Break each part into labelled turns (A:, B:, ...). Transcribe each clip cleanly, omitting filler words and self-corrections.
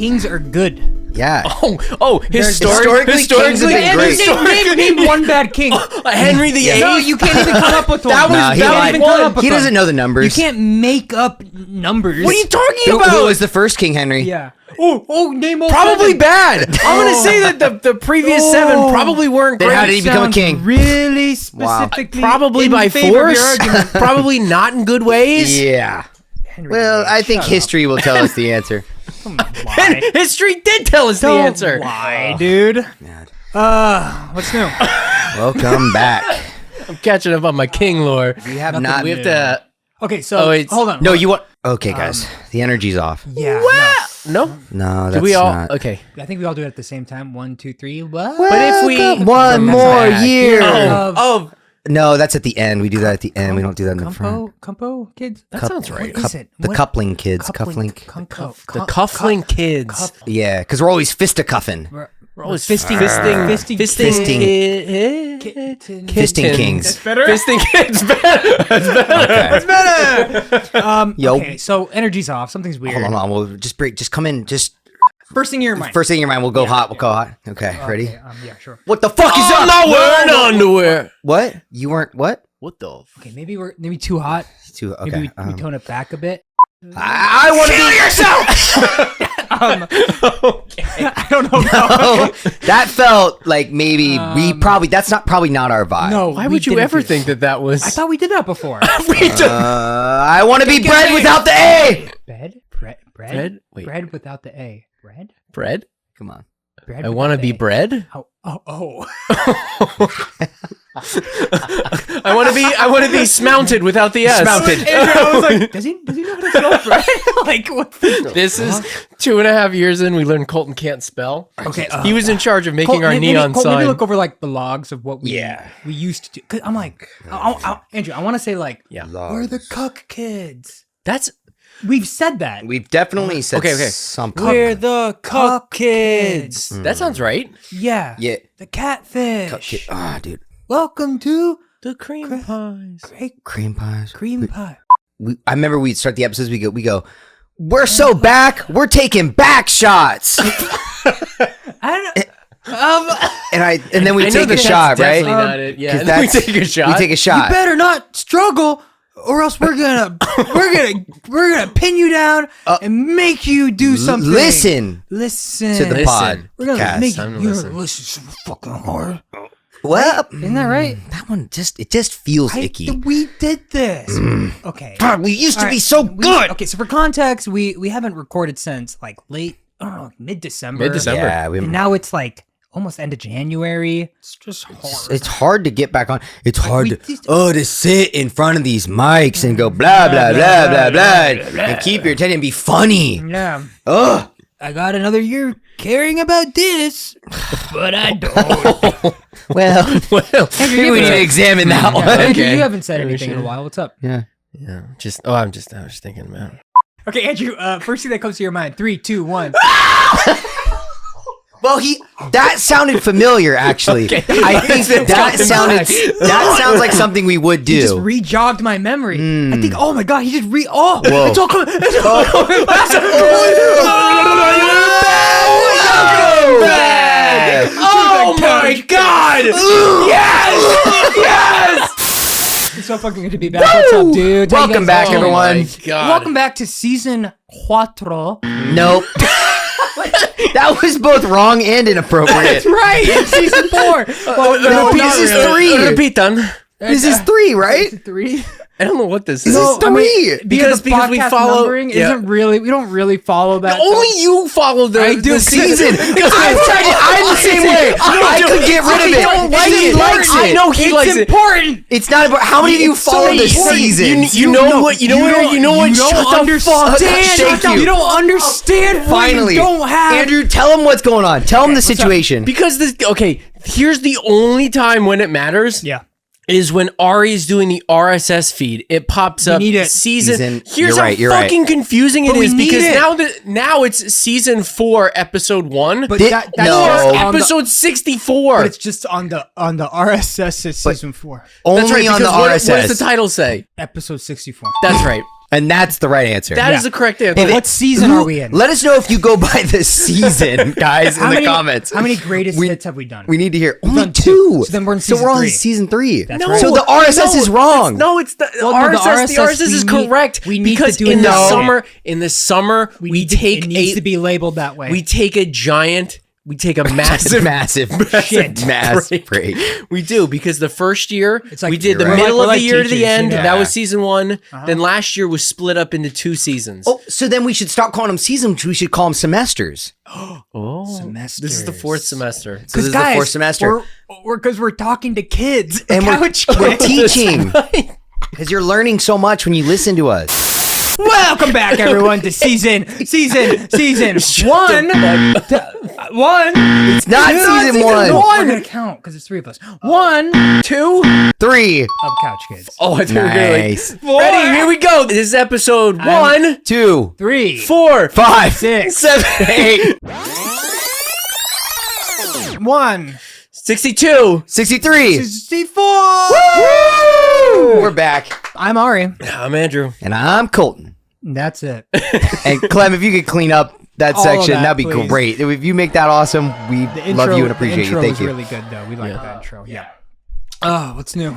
A: kings are good.
B: Yeah.
C: Historically,
A: Name one bad king.
C: Henry VIII.
A: No, you can't even come up with one.
B: He doesn't know the numbers.
A: You can't make up numbers.
C: What are you talking about?
B: Who was the first King Henry?
A: Yeah. Name all
C: Probably
A: seven.
C: bad. I'm gonna say that the previous 7 probably weren't
B: Then
C: great.
B: how did he become a king?
A: Really specifically.
C: Probably
A: in
C: by
A: favor of your
C: force.
A: argument.
C: Probably not in good ways.
B: Yeah.
A: Henry
B: Well,
A: VIII,
B: I think
A: shut
B: history will tell us the answer.
A: up. Why?
C: History did tell us the answer.
A: Why, dude? What's new?
B: Welcome back.
C: I'm catching up on my king lore.
B: We have not.
C: We have to.
A: Okay, so hold on.
B: No, you want? Okay, guys, the energy's off.
A: Yeah.
C: No.
B: No, that's
C: Do we all?
B: not.
C: Okay.
A: I think we all do it at the same time. 1, 2, 3. What?
C: But if we
B: one more year.
A: Of-
B: No, that's at the end. We do that at the end. We don't do that in the front.
A: Compo kids.
C: That sounds right.
A: What is it?
B: The
A: What?
B: coupling kids.
A: Coupling.
B: Cufflink.
C: The cuffling kids.
A: Cuff-
B: Yeah, because we're always fisticuffing.
C: We're always
A: Fisting
B: Fisting
A: kids.
B: Fisting kings.
C: Better. Fisting kids. Better. That's better.
B: Yo.
A: Okay, so energy's off. Something's weird.
B: Hold on. We'll just break. Just come in. Just
A: First thing in your mind.
B: first thing in your mind. We'll go hot. We'll go hot. Okay, ready?
A: Okay, yeah, sure.
B: What the fuck is
C: I'm
B: that?
C: not wearing underwear.
B: What? You weren't what?
C: What the?
A: Okay, maybe we're too hot.
B: Too okay.
A: Maybe we tone it back a bit.
B: I want to be
A: I don't know.
B: No, that felt like maybe we probably. That's probably not our vibe.
A: No,
C: Why
A: we
C: would you
A: didn't
C: ever
A: do
C: think that was?
A: I thought we did that before.
B: I want to be bread without the A.
A: Bread?
C: Wait.
A: Bread without the A. Bread?
C: Bread?
B: Come on.
A: Bread
C: I
A: without
C: want to
A: the
C: be
A: A.
C: bread.
A: Oh.
C: I want to be smounted without the S.
B: Smounted.
A: I was like, does he know how to spell bread? Like, what?
C: This is 2.5 years in. We learned Colton can't spell.
A: Okay.
C: He was in charge of making our neon
A: Colt,
C: sign.
A: Maybe look over like the logs of what we
B: Yeah.
A: we used to do. Cause I'm like, Andrew, I want to say like,
C: Yeah.
A: we're the cuck kids.
C: That's
A: We've said that.
B: We've definitely said
C: Okay.
B: something.
A: We're the cuck kids.
C: that sounds right.
A: Yeah.
B: Yeah.
A: The catfish.
B: Ah, dude.
A: Welcome to
C: The cream pies.
A: Great
B: Cream pies.
A: Cream Pie.
B: I remember we'd start the episodes. We go. We're so back. We're taking back shots.
A: I don't.
B: And then we
C: I know
B: take a
C: that's
B: shot, right?
C: definitely not it. Yeah.
B: 'Cause
C: And then we
B: that's-
C: take a shot.
B: We take a
A: You
B: shot.
A: better not struggle, or else we're gonna pin you down and make you do something.
B: Listen
A: Listen
B: to the
C: Listen.
B: pod.
A: We're gonna
B: cast.
A: make
C: Time to
A: you
C: listen.
A: listen so fucking hard.
B: Well,
A: Isn't that right?
B: that one just feels icky.
A: We did this. Okay.
B: God, we used to
A: All
B: be
A: right,
B: so good.
A: Okay, so for context, we haven't recorded since like late, mid-December.
C: Mid-December.
B: Yeah,
A: And now it's like almost end of January. It's just hard.
B: It's hard to get back on. It's hard
A: we
B: to
A: just-
B: to sit in front of these mics and go blah blah blah blah blah and keep your attention and be funny.
A: Yeah.
B: Ugh.
A: I got another year caring about this, but I don't.
B: Well, maybe we need to examine that one.
A: Andrew,
C: Okay.
A: you haven't said
C: Yeah, we
A: anything in a
C: should.
A: while. What's up?
B: Yeah.
C: Yeah. I was just thinking about it.
A: Okay, Andrew. First thing that comes to your mind. 3, 2, 1.
B: Well, that sounded familiar, actually. I think that sounds like something we would do.
A: He just re-jogged my memory. I think. Oh my god, he just
B: Whoa.
A: It's all coming. It's all coming back.
C: Oh my God! Yes!
A: It's so fucking good to be back. What's up, dude? How you
B: Welcome
A: guys
B: back,
A: doing?
B: everyone.
C: Oh my God.
A: Welcome back to season 4.
B: Nope. That was both wrong and inappropriate.
A: Right, it's season 4.
B: No, this is 3.
C: Repeat done.
B: This is 3, right?
A: 3.
C: I don't know what this is.
B: No, I mean,
C: because we
A: podcast
C: follow.
A: numbering isn't really. We don't really follow that.
C: Only you follow the
A: do,
C: the season.
B: Because I'm the same way. I could get rid of it.
C: don't like
B: He
C: it.
B: likes it.
C: I know he
A: It's
C: likes it.
A: important.
B: It's not about how many of you follow the seasons.
C: You know what? You know what?
A: You don't understand.
B: Thank you.
A: You don't understand.
B: Finally,
A: What you don't have.
B: Andrew, tell him what's going on. Tell him the situation.
C: Because this. Okay, here's the only time when it matters.
A: Yeah.
C: Is when Ari's doing the RSS feed. It pops up
A: need it.
C: season. Here's
B: You're right,
C: how
B: you're right.
C: fucking confusing it
A: But we
C: is
A: need
C: because
A: it.
C: now it's season 4, episode 1.
A: But
B: Did-
A: that's
B: no.
A: just on the-
C: episode 64.
A: But it's just on the RSS. It's season 4.
B: Only
C: That's right.
B: on the
C: Because what
B: RSS.
C: does the title say?
A: Episode 64.
C: That's right.
B: And that's the right answer.
C: That is the correct answer.
A: But what season are we in?
B: Let us know if you go by the season, guys, in the comments.
A: How many greatest hits have we done?
B: We need to hear only
A: done
B: 2.
A: So then we're in
B: So
A: season
B: we're on
A: 3.
B: season 3.
A: That's right.
B: So the RSS is wrong.
C: It's the RSS. The RSS is correct.
A: We need
C: because
A: to do
C: in
A: it
C: the
A: now.
C: summer. In the summer,
A: it
C: take
A: needs to be labeled that way.
C: We take a massive
B: massive break.
C: We do, because the first year
A: It's like-
C: we did the
A: You're right.
C: middle
A: We're
C: of the
A: like
C: year to the
A: teachers,
C: end.
A: yeah.
C: That was season 1. Then last year was split up into 2 seasons.
B: Oh, so then we should stop calling them seasons. We should call them semesters.
A: Semesters.
C: This is the 4th semester.
B: So this is the 4th semester.
A: Because we're talking to kids.
B: And we're
A: kids.
B: teaching. Because you're learning so much when you listen to us.
A: Welcome back, everyone, to season 1.
B: It's not season 1.
A: We're gonna count because it's 3 of us. 1, 2
B: 3.
A: of Couch Kids.
C: Oh, I think we're
B: Nice.
C: good. Ready? Here we go. This is episode 1,
B: 2.
A: 3,
C: 4,
B: 5.
A: 6,
C: 7, 8,
A: 1,
C: 62.
B: 63.
A: 64.
B: Woo! We're back.
A: I'm Ari.
C: I'm Andrew.
B: And I'm Colton.
A: That's it.
B: And Clem, if you could clean up that
A: All of
B: section,
A: that,
B: that'd be
A: please.
B: great. If you make that awesome, we love you and appreciate you.
A: The intro
B: Thank
A: was
B: you.
A: really good, though. We like that intro. Yeah. Oh, what's new?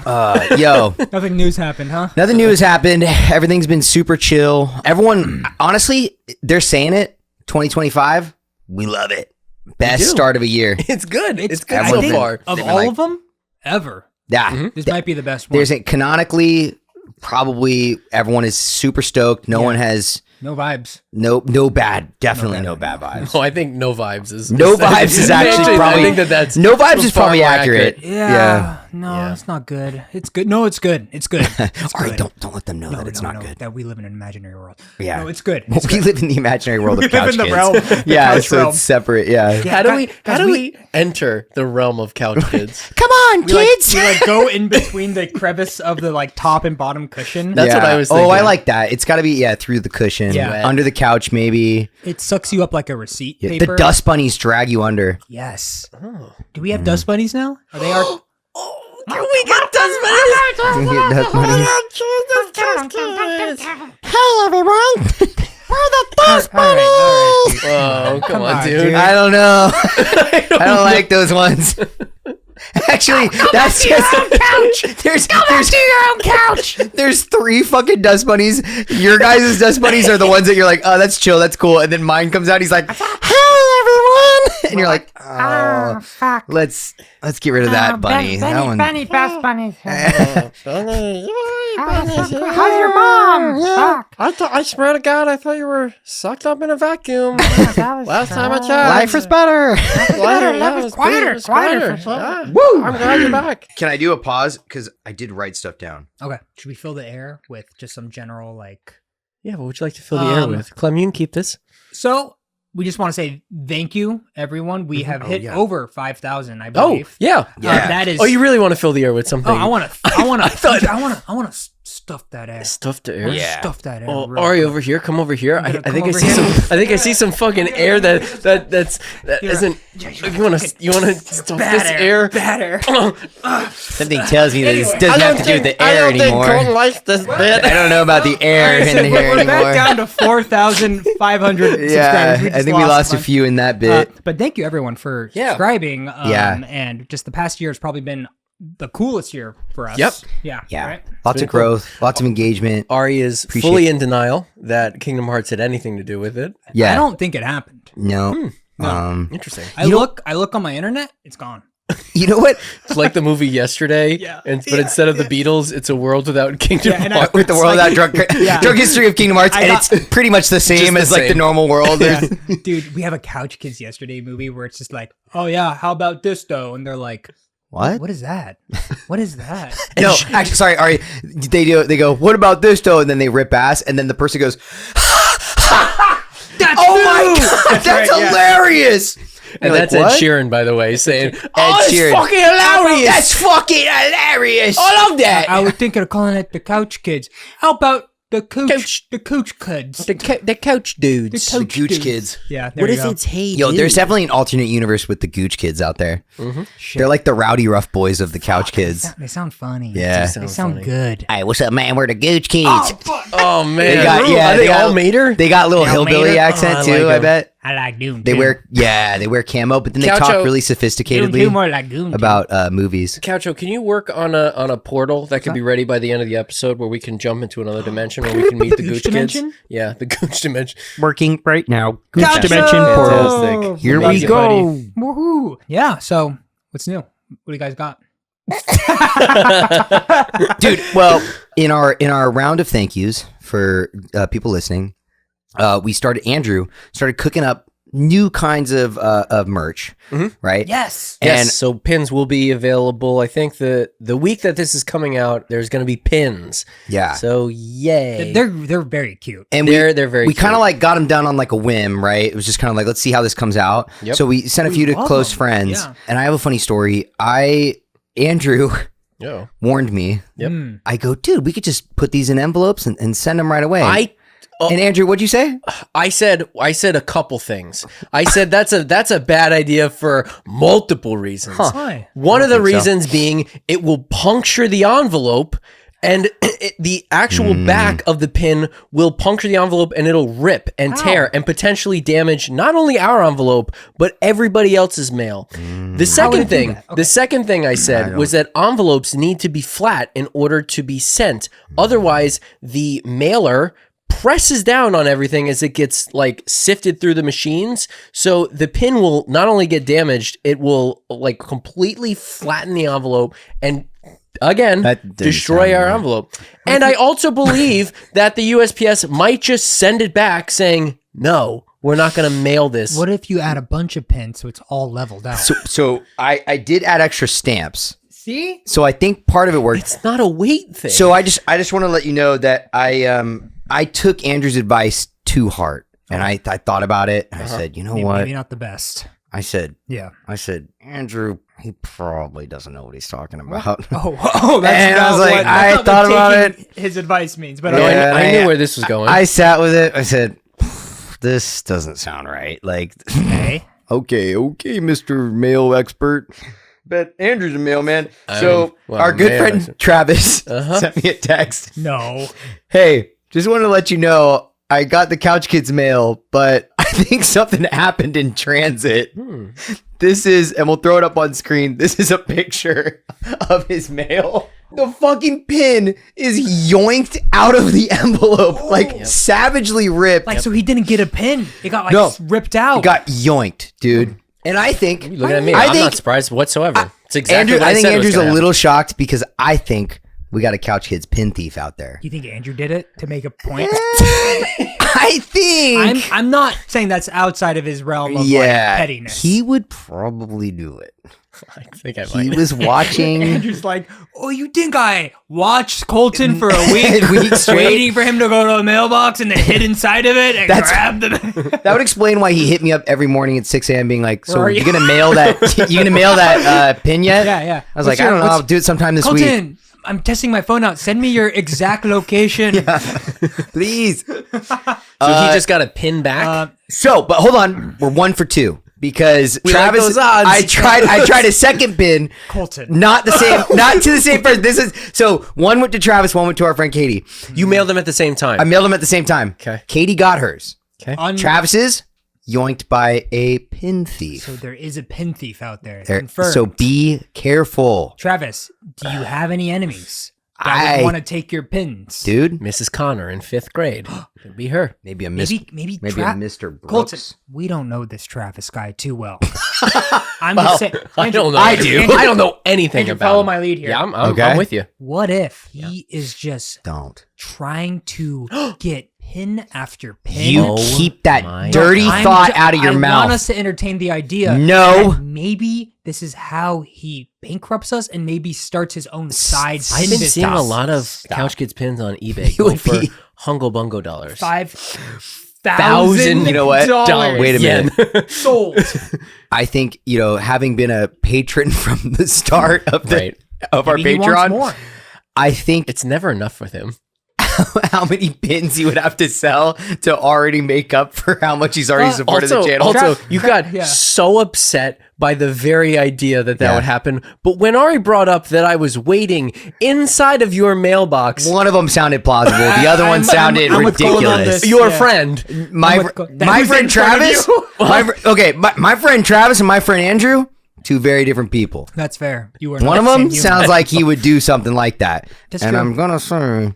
B: Yo,
A: Nothing new's happened, huh?
B: nothing new has happened. Everything's been super chill. Everyone, honestly, they're saying it. 2025, we love it. Best start of a year.
C: It's good. It's good
A: I
C: so
A: think
C: far.
A: Of
B: They've been
A: all
B: like-
A: of them, ever.
B: Yeah.
A: This might be the best one.
B: There's a canonically, probably everyone is super stoked. No one has
A: No vibes.
B: no bad, definitely no bad vibes.
C: Oh, I think no vibes is
B: No vibes is actually probably.
C: I think that's
B: no vibes is
C: far
B: probably
C: more
B: accurate.
A: Yeah. No,
C: Yeah.
A: it's not good. It's good. No, it's good. It's good. It's
B: All right,
A: good.
B: don't let them know that it's not good.
A: That we live in an imaginary world.
B: Yeah.
A: No, it's good.
B: Well, we live in the imaginary world of
A: We live
B: couch
A: in the
B: kids.
A: realm. The
B: Yeah,
A: couch
B: so
A: realm.
B: it's separate. Yeah.
C: How do we
A: guys, we
C: enter the realm of couch kids?
B: Come on,
A: We go in between the crevice of the top and bottom cushion.
C: That's what I was
B: Oh, I
C: thinking.
B: like that. It's got to be through the cushion,
A: Yeah.
B: under the couch maybe.
A: It sucks you up like a receipt
B: Yeah,
A: paper.
B: the dust bunnies drag you under.
A: Yes. Do we have dust bunnies now? Are they our?
C: We got dust bunnies.
B: Dust bunnies.
D: Hey everyone, we're the dust bunnies.
C: Oh, come on,
A: on,
C: dude.
A: dude.
B: I don't know. I don't like those ones. Actually, that's just there's
D: your own couch.
B: there's 3 fucking dust bunnies. Your guys' dust bunnies are the ones that you're like, oh, that's chill, that's cool. And then mine comes out, he's like, hey everyone, and you're like, oh,
D: Fuck.
B: let's get rid of that bunny. That one.
D: Benny, best bunnies.
C: How's
D: How's your mom? Fuck.
C: I swear to God, I thought you were sucked up in a vacuum. Last time I checked.
B: Life is better.
D: Life is quieter, quieter.
C: Woo! I'm glad you're back.
B: Can I do a pause? Because I did write stuff down.
A: Okay. Should we fill the air with just some general
C: Yeah, what would you like to fill the air with? Clem, you can keep this.
A: So we just want to say thank you, everyone. We have hit
B: yeah.
A: over 5,000, I
C: Oh,
A: believe.
C: yeah.
B: Yeah.
A: That is.
C: Oh, you really want to fill the air with something?
A: Oh, I want to stuff that air.
C: stuff the air.
B: Yeah.
A: Stuff that air.
C: Oh,
A: real
C: Ari,
A: quick.
C: over here. Come over here. I
A: gonna
C: think
A: come
C: I
A: over
C: see
A: here.
C: some. I think I see some fucking air that isn't. You want to stuff this air?
A: Bad air.
B: Something tells me that this doesn't have to do with the air anymore.
C: likes this bit.
B: I don't know about the air in
A: So
B: here
A: we're
B: anymore.
A: back down to 4,500
B: Yeah,
A: subscribers.
B: I think we lost a few in that bit.
A: But thank you, everyone, for subscribing.
B: Yeah.
A: And just the past year has probably been the coolest year for us.
C: Yep.
A: Yeah.
B: Yeah,
A: Right?
B: lots of growth, lots of engagement.
C: Ari is fully in denial that Kingdom Hearts had anything to do with it.
B: Yeah,
A: I don't think it happened.
B: no.
C: Interesting.
A: I look on my internet, it's gone.
B: You know what?
C: It's like the movie Yesterday, but instead of the Beatles, it's a world without Kingdom
A: and
C: Hearts.
B: With the world without drug history of Kingdom Hearts, and it's pretty much the same
C: the
B: as like the
C: same.
B: normal world.
A: Yeah. Dude, we have a Couch Kids Yesterday movie where it's just like, oh yeah, how about this though? And they're like,
B: What?
A: is that? What is that?
B: No, actually, sorry, Ari. They go, what about this though? And then they rip ass, and then the person goes,
A: That's
B: oh my god, that's
A: right, yeah.
B: hilarious.
C: And
B: you're
C: that's
B: like,
C: Ed
B: what?
C: Sheeran, by the way, saying,
B: Ed Sheeran.
C: fucking hilarious.
B: That's fucking hilarious.
C: I love that.
A: I was thinking of calling it the Couch Kids. How about the cooch kids.
C: The couch dudes.
A: The
B: The Gooch kids.
A: Yeah, there
C: What
A: you
C: if
A: go.
C: it's hey?
B: Yo,
C: dude?
B: there's definitely an alternate universe with the Gooch kids out there. They're like the rowdy rough boys of the couch kids.
A: They sound funny.
B: Yeah.
A: They sound good.
B: Hey, what's up, man? We're the Gooch kids.
C: Oh man,
B: They got- yeah,
C: Are they
B: they got-
C: all Mater?
B: They got a little
A: Yeah,
B: hillbilly
A: Mater.
B: accent
C: Oh, I
B: too,
C: like
B: I
C: 'em.
B: bet.
A: I like Doom.
B: They wear camo, but then they
C: Coucho-
B: talk really
A: Doom
B: sophisticatedly
A: more like Doom.
B: about movies.
C: Coucho, can you work on a portal that could be ready by the end of the episode where we can jump into another dimension where we can meet the
A: Gooch
C: Gooch
A: dimension?
C: kids? Yeah, the Gooch dimension.
B: Working right now. Gooch
A: Couch
B: dimension
A: show!
B: portal.
C: Fantastic.
B: Here
C: Love
B: we
C: you,
B: go.
A: Woohoo! Yeah. So what's new? What do you guys got?
B: Dude, well, in our round of thank yous for people listening, Andrew started cooking up new kinds of merch, right?
A: Yes.
B: And
C: Yes, so pins will be available. I think the week that this is coming out, there's going to be pins.
B: yeah.
C: So yay.
A: They're very cute.
B: And
C: they're very
B: we kind
C: cute.
B: of like got them done on like a whim, right? It was just kind of like, let's see how this comes out.
C: Yep.
B: So we sent a few to
A: love
B: close
A: them.
B: friends.
A: Yeah.
B: And I have a funny story. Andrew
C: Yo.
B: warned me.
C: Yep.
B: I go, dude, we could just put these in envelopes and send them right away. And Andrew, what'd you say?
C: I said a couple things. I said that's a bad idea for multiple reasons.
A: Why?
C: One of the
B: think so.
C: reasons being it will puncture the envelope, and the actual back of the pin will puncture the envelope, and it'll rip and tear and potentially damage not only our envelope but everybody else's mail. The second thing, the second thing I said was that envelopes need to be flat in order to be sent. Otherwise, the mailer presses down on everything as it gets like sifted through the machines, so the pin will not only get damaged, it will like completely flatten the envelope and again
B: That didn't
C: destroy
B: sound
C: our
B: right.
C: envelope. And I also believe that the USPS might just send it back saying, no, we're not going to mail this.
A: What if you add a bunch of pins so it's all leveled out?
B: So I did add extra stamps.
A: See?
B: So I think part of it worked.
C: It's not a weight thing.
B: So I just want to let you know that I took Andrew's advice to heart, and I thought about it, and I said, you know what?
A: Maybe not the best.
B: I said,
A: Yeah.
B: Andrew, he probably doesn't know what he's talking about.
A: Oh, that's
B: And I was
A: not
B: like,
A: what-
B: I
A: that's not
B: thought
A: what
B: about
A: taking His advice means, but
C: No,
B: Yeah,
C: I knew where this was going.
B: I sat with it. I said, this doesn't sound right. Like,
A: okay.
B: okay, Mr. Mail expert. But Andrew's a mailman. So
C: well,
B: our good
C: man,
B: friend
C: I-
B: Travis sent me a text.
A: No.
B: Hey, just want to let you know I got the Couch Kids mail, but I think something happened in transit. This is, and we'll throw it up on screen. This is a picture of his mail. The fucking pin is yoinked out of the envelope, like savagely ripped.
A: Like, so he didn't get a pin. It got, like,
B: No.
A: ripped out.
B: It got yoinked, dude. And I think,
C: Look at me.
B: I
C: I'm
B: think
C: not surprised whatsoever. It's exactly
B: Andrew,
C: what
B: I think
C: said was
B: Andrew's
C: gonna
B: a
C: happen.
B: little shocked because I think we got a Couch Kids pin thief out there.
A: You think Andrew did it to make a point?
B: I think.
A: I'm not saying that's outside of his realm of like
B: Yeah,
A: pettiness.
B: he would probably do it.
C: I think I
B: He
C: might.
B: was watching.
A: Andrew's like, oh, you think I watched Colton for a week,
B: Week straight?
A: waiting for him to go to a mailbox and then hit inside of it and
B: That's-
A: grab the.
B: That would explain why he hit me up every morning at 6 a.m. being like, "So
A: Where are
B: you
A: you?"
B: gonna mail that? You gonna mail that pin yet?"
A: Yeah, yeah.
B: I was
A: What's
B: like, "I don't know.
A: what's-
B: I'll do it sometime this week,
A: Colton, I'm testing my phone out. Send me your exact location.
B: please."
C: So he just got a pin back.
B: So, but hold on, we're 1 for 2 because
C: like
B: Travis.
C: those odds.
B: I tried a second pin.
A: Colton.
B: Not the same. Not to the same person. This is so. One went to Travis. One went to our friend Katie.
C: You mailed them at the same time.
B: I mailed them at the same time.
C: Okay.
B: Katie got hers.
A: On-
B: Travis's yoinked by a pin thief.
A: So there is a pin thief out there.
B: There-
A: Confirmed.
B: so be careful,
A: Travis, do you have any enemies that
B: I-
A: would want to take your pins?
B: dude.
C: Mrs. Connor in 5th grade. Could be her.
B: Maybe a
A: Maybe
B: maybe a Mr. Brooks.
A: Colton, we don't know this Travis guy too well. I'm
B: Well,
A: just saying.
C: I
A: Andrew,
C: don't know.
B: I do.
C: I don't know anything
A: Andrew,
C: about
A: follow
C: him.
A: my lead here.
C: Yeah, I'm
B: Okay.
C: with you.
A: What if he is just
B: Don't.
A: trying to get pin after pin?
B: You
C: Oh
B: keep that
C: my
B: dirty
A: I'm
B: thought
A: ju-
B: out of your
A: I
B: mouth.
A: want us to entertain the idea.
B: No.
A: that maybe this is how he bankrupts us and maybe starts his own side
C: I've
A: pin
C: been
A: business.
C: seeing a lot of Couch Kids pins on eBay
B: You
C: go
B: would
C: for
B: be-
C: Hungo Bungo dollars.
A: $5,000.
B: You know what?
A: dollars
B: Wait a minute.
A: Sold.
B: I think, having been a patron from the start of
C: Right.
B: of our
A: Maybe he wants
B: Patreon,
A: more.
B: I think
C: It's never enough with him.
B: how many pins he would have to sell to already make up for how much he's already supported the channel.
C: Also, you got so upset by the very idea that would happen. But when Ari brought up that I was waiting inside of your mailbox,
B: one of them sounded plausible. The other one sounded ridiculous.
C: Your friend,
B: my friend Travis. My friend Travis and my friend Andrew. Two very different people.
A: That's fair. You were
B: one of them sounds like he would do something like that.
A: That's
B: and
A: true.
B: I'm gonna say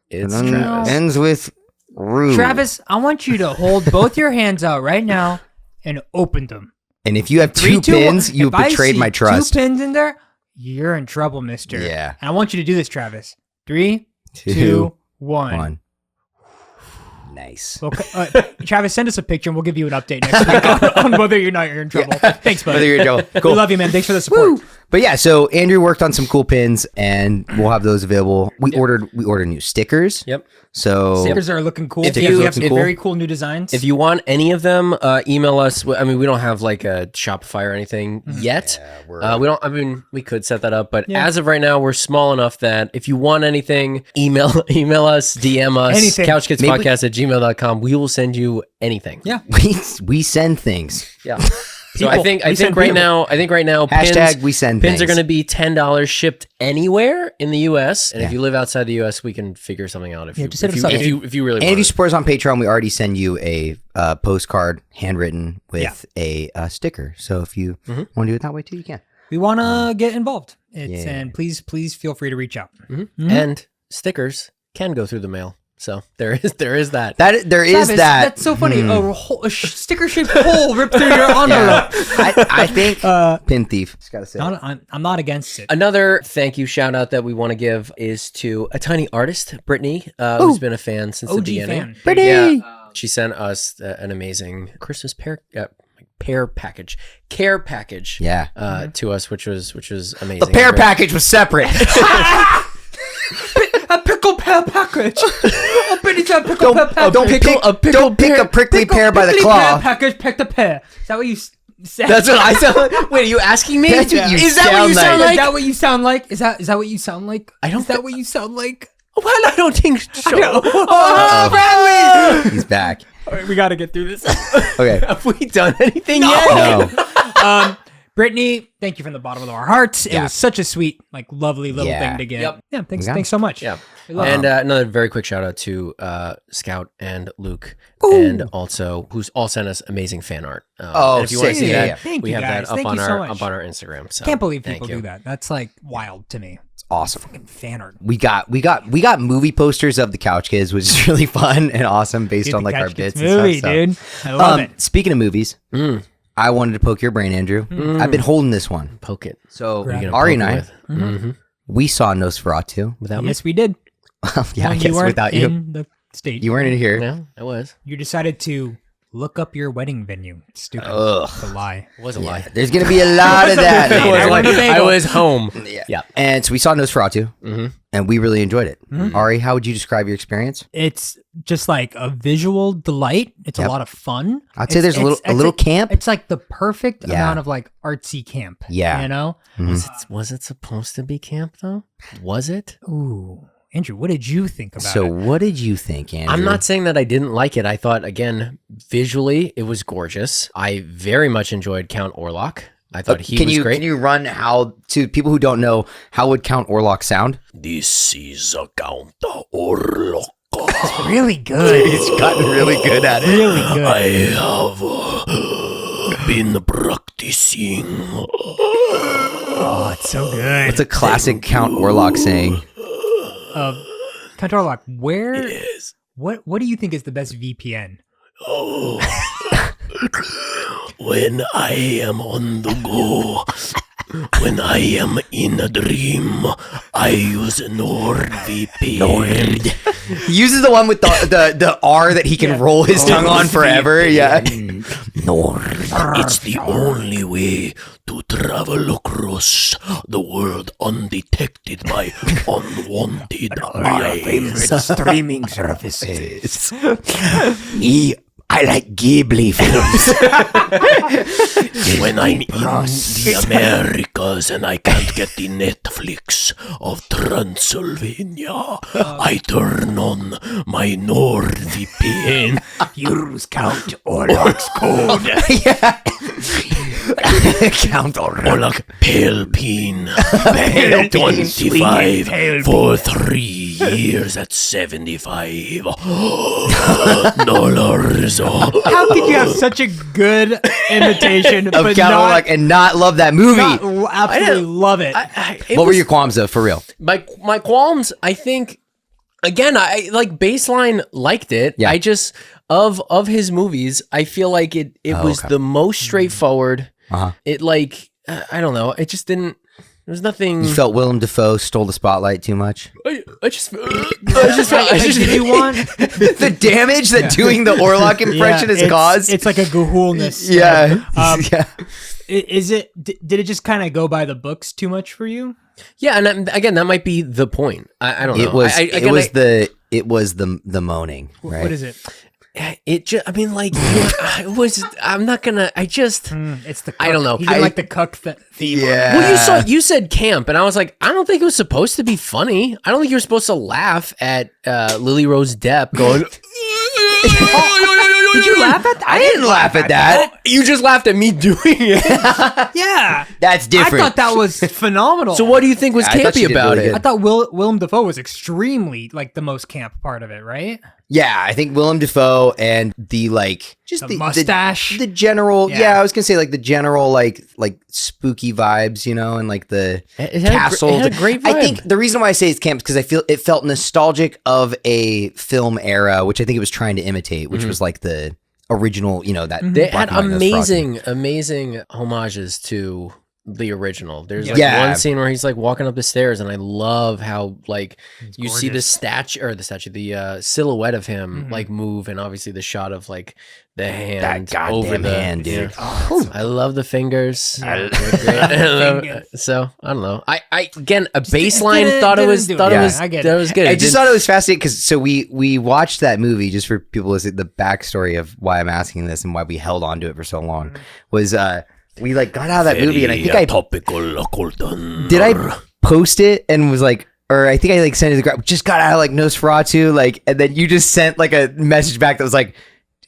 C: it's Travis.
B: Ends with rude.
A: Travis, I want you to hold both your hands out right now and open them.
B: And if you have two pins, you betrayed my trust.
A: 2 pins in there, you're in trouble, mister.
B: Yeah.
A: And I want you to do this, Travis. 3, 2, 1.
B: Nice.
A: Well, Travis, send us a picture and we'll give you an update next week on whether you're in trouble. Thanks, buddy.
B: Whether you're in trouble. Cool.
A: We love you, man. Thanks for the support.
B: Woo. But yeah, so Andrew worked on some cool pins, and we'll have those available. We ordered new stickers.
C: Yep.
B: So
A: stickers are looking cool.
C: If
A: We have very cool new designs.
C: If you want any of them, email us. I mean, we don't have like a Shopify or anything yet. We don't. I mean, we could set that up, but as of right now, we're small enough that if you want anything, email us, DM us,
A: Anything.
C: couchkidspodcast@gmail.com. We will send you anything.
A: Yeah.
B: we send things.
C: Yeah. So I think right now
B: hashtag we send
C: pins
B: things.
C: are going to be $10 shipped anywhere in the US, and if you live outside the US, we can figure something out. If you really want.
B: And if you support us on Patreon, we already send you a postcard handwritten with a sticker. So if you want to do it that way too, you can.
A: We want to get involved. And please feel free to reach out.
C: And stickers can go through the mail. So there is that.
A: Travis, that's so funny. A sticker-shaped hole ripped through your envelope.
B: I think pin thief. Just gotta say.
A: I'm not against it.
C: Another thank you shout out that we want to give is to a tiny artist, Brittany, who's been a fan since the beginning.
B: Brittany.
C: She sent us an amazing Christmas care package to us, which was amazing.
B: The pear package was separate.
A: A pickle pear package.
B: Don't pick a prickly pear by the claw.
A: Pear package, pick the pear. Is that what you said?
C: That's what I sound. Wait, are you asking me?
B: That's what you
C: Is that what you sound like?
A: Is that what you sound like? Is that what you sound like?
C: Is
A: that what you sound like?
C: Well, I don't think so.
A: Bradley!
B: He's back.
A: All right, we got to get through this.
B: Okay.
C: Have we done anything yet?
B: No.
A: Brittany, thank you from the bottom of our hearts. It was such a sweet, lovely little thing to get.
C: Yep.
A: Yeah, thanks so much.
C: Yeah. And another very quick shout out to Scout and Luke, and also who's all sent us amazing fan art. And if you want to see that,
A: Thank
C: we
A: you
C: have
A: guys.
C: that
A: Thank
C: up on
A: you so
C: our
A: much.
C: Instagram. So
A: Can't believe people do that. That's wild to me.
B: It's awesome.
A: Fucking fan art.
B: We got movie posters of the Couch Kids, which is really fun and awesome based on
A: the
B: our
A: Couch
B: bits
A: Kids movie,
B: and stuff.
A: dude. I love it.
B: Speaking of movies, I wanted to poke your brain, Andrew. I've been holding this one.
C: Poke it.
B: So
C: What are you gonna
B: Ari
C: poke
B: and
C: it
B: I,
C: with?
B: we saw Nosferatu.
C: Without me?
A: Yes, we did.
B: Yeah, I
A: When
B: guess
A: weren't
B: without you.
A: in the state.
B: You weren't in here.
C: Yeah, I was.
A: You decided to look up your wedding venue. Stupid.
B: Ugh.
A: It's a lie.
C: It was a lie.
B: There's gonna be a lot of that.
C: I was,
B: later.
C: I was home.
B: Yeah. And so we saw Nosferatu, and we really enjoyed it. Ari, how would you describe your experience?
A: It's just a visual delight. It's a lot of fun.
B: I'd say there's a little camp.
A: It's the perfect amount of artsy camp.
B: Yeah.
A: You know?
C: Was it supposed to be camp though? Was it?
A: Ooh. Andrew, what did you think about
B: So
A: it?
B: what did you think, Andrew?
C: I'm not saying that I didn't like it. I thought, again, visually, it was gorgeous. I very much enjoyed Count Orlock. I thought he was great.
B: Can you run to people who don't know, how would Count Orlock sound?
E: This is a Count Orlock.
A: It's really good.
B: He's gotten really good at it.
A: Really good.
E: I have been practicing.
A: Oh, it's so good.
B: It's a classic Count Orlock saying.
A: Count Orlock, what do you think is the best VPN?
E: Oh. When I am on the go, when I am in a dream, I use NordVPN.
B: He uses the one with the R that he can roll his tongue on forever. Yeah.
E: It's the only way to travel across the world undetected by unwanted eyes.
B: Streaming services. I like Ghibli films.
E: When I'm in the Americas and I can't get the Netflix of Transylvania, I turn on my NordVPN.
A: Use Count Orlock's code.
B: Yeah. Count Orlock.
E: Orlock Pale Peen. Pale 25 for 3 years at $75.
A: How could you have such a good imitation
B: Of
A: but
B: Count
A: not,
B: Orlock and not love that movie.
A: not absolutely love it?
B: What were your qualms though, for real?
C: My qualms, I think, again, I like baseline liked it.
B: Yeah.
C: I just of his movies, I feel like it was
B: okay.
C: the most straightforward.
B: Uh-huh.
C: It like I don't know. It just didn't. There was nothing.
B: You felt Willem Dafoe stole the spotlight too much?
C: I just did you want?
B: The damage that doing the Orlock impression has caused?
A: It's like a ghoulness.
B: Yeah.
A: Yeah. Is it? Did it just kind of go by the books too much for you?
C: Yeah, and again, that might be the point. I don't know.
B: It was.
C: I
B: It was the moaning. Right?
A: What is it?
C: It just. I mean, like it was. I'm not gonna. I just.
A: It's the.
C: I don't know.
A: You didn't like the cuck theme.
B: Yeah.
C: Well, you said camp, and I was like, I don't think it was supposed to be funny. I don't think you were supposed to laugh at Lily Rose Depp going.
A: Did you laugh at that?
B: I didn't laugh at that.
C: You just laughed at me doing it.
A: Yeah.
B: That's different.
A: I thought that was phenomenal.
C: So what do you think was
B: I thought she
C: campy
B: did
C: about
B: really
C: it?
B: good.
A: I thought Willem Dafoe was extremely like the most camp part of it, right?
B: Yeah, I think Willem Dafoe and the like just
A: The mustache.
B: the general.
A: Yeah.
B: Yeah. I was gonna say like the general like spooky vibes, you know, and like the
C: It had
B: castle.
C: a great
B: I
C: vibe.
B: think the reason why I say it's camp is because I feel it felt nostalgic of a film era, which I think it was trying to imitate, which was like the original, you know, that
C: They
B: black
C: had
B: and white Nosferatu.
C: amazing homages to the original. There's like
B: Yeah.
C: one scene where he's like walking up the stairs, and I love how like you see the
A: gorgeous.
C: the silhouette of him like move, and obviously the shot of like the hand
B: That
C: over
B: goddamn
C: the
B: hand, dude.
C: I love the fingers. They're great.
A: Fingers.
C: So I don't know. I again a baseline
A: didn't-
C: thought it
A: didn't
C: was
A: do it.
C: thought it
A: Yeah,
C: was
A: I get
C: that
A: it.
C: was good.
B: I
C: It
B: just
C: didn't-
B: thought it was fascinating because so we watched that movie just for people to see the backstory of why I'm asking this and why we held on to it for so long was we like got out of that movie and I think I
E: topical occult.
B: did I post it and was like, or I think I like sent it to the group, just got out of like Nosferatu, like, and then you just sent like a message back that was like,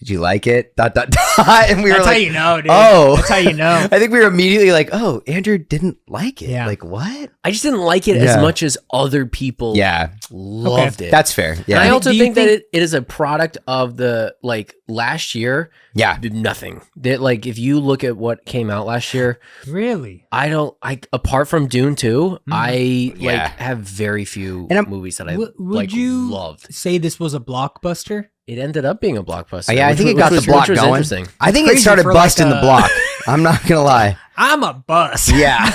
B: did you like it? ... And we were
A: That's
B: like,
A: how you know, dude.
B: oh,
A: That's how you know.
B: I think we were immediately like, oh, Andrew didn't like it.
A: Yeah.
B: Like what?
C: I just didn't like it
B: Yeah.
C: as much as other people
B: Yeah,
C: loved it.
B: that's fair.
C: And
B: Yeah,
C: I also
A: Do you
C: think that it is a product of the like last year
B: yeah.
C: did nothing. That like if you look at what came out last year,
A: Really?
C: I apart from Dune 2, I like
B: Yeah.
C: have very few
B: And I'm-
C: movies that I
A: Would
C: like
A: you
C: loved.
A: say this was a blockbuster?
C: It ended up being a blockbuster.
B: Yeah, I
C: which
B: think
C: wa-
B: it got
C: which
B: the
C: was-
B: block
C: which was
B: going.
C: Interesting.
B: I think it
A: Crazy
B: started
A: for, like,
B: busting the
A: a-
B: block. I'm not gonna lie.
A: I'm a bus.
B: Yeah,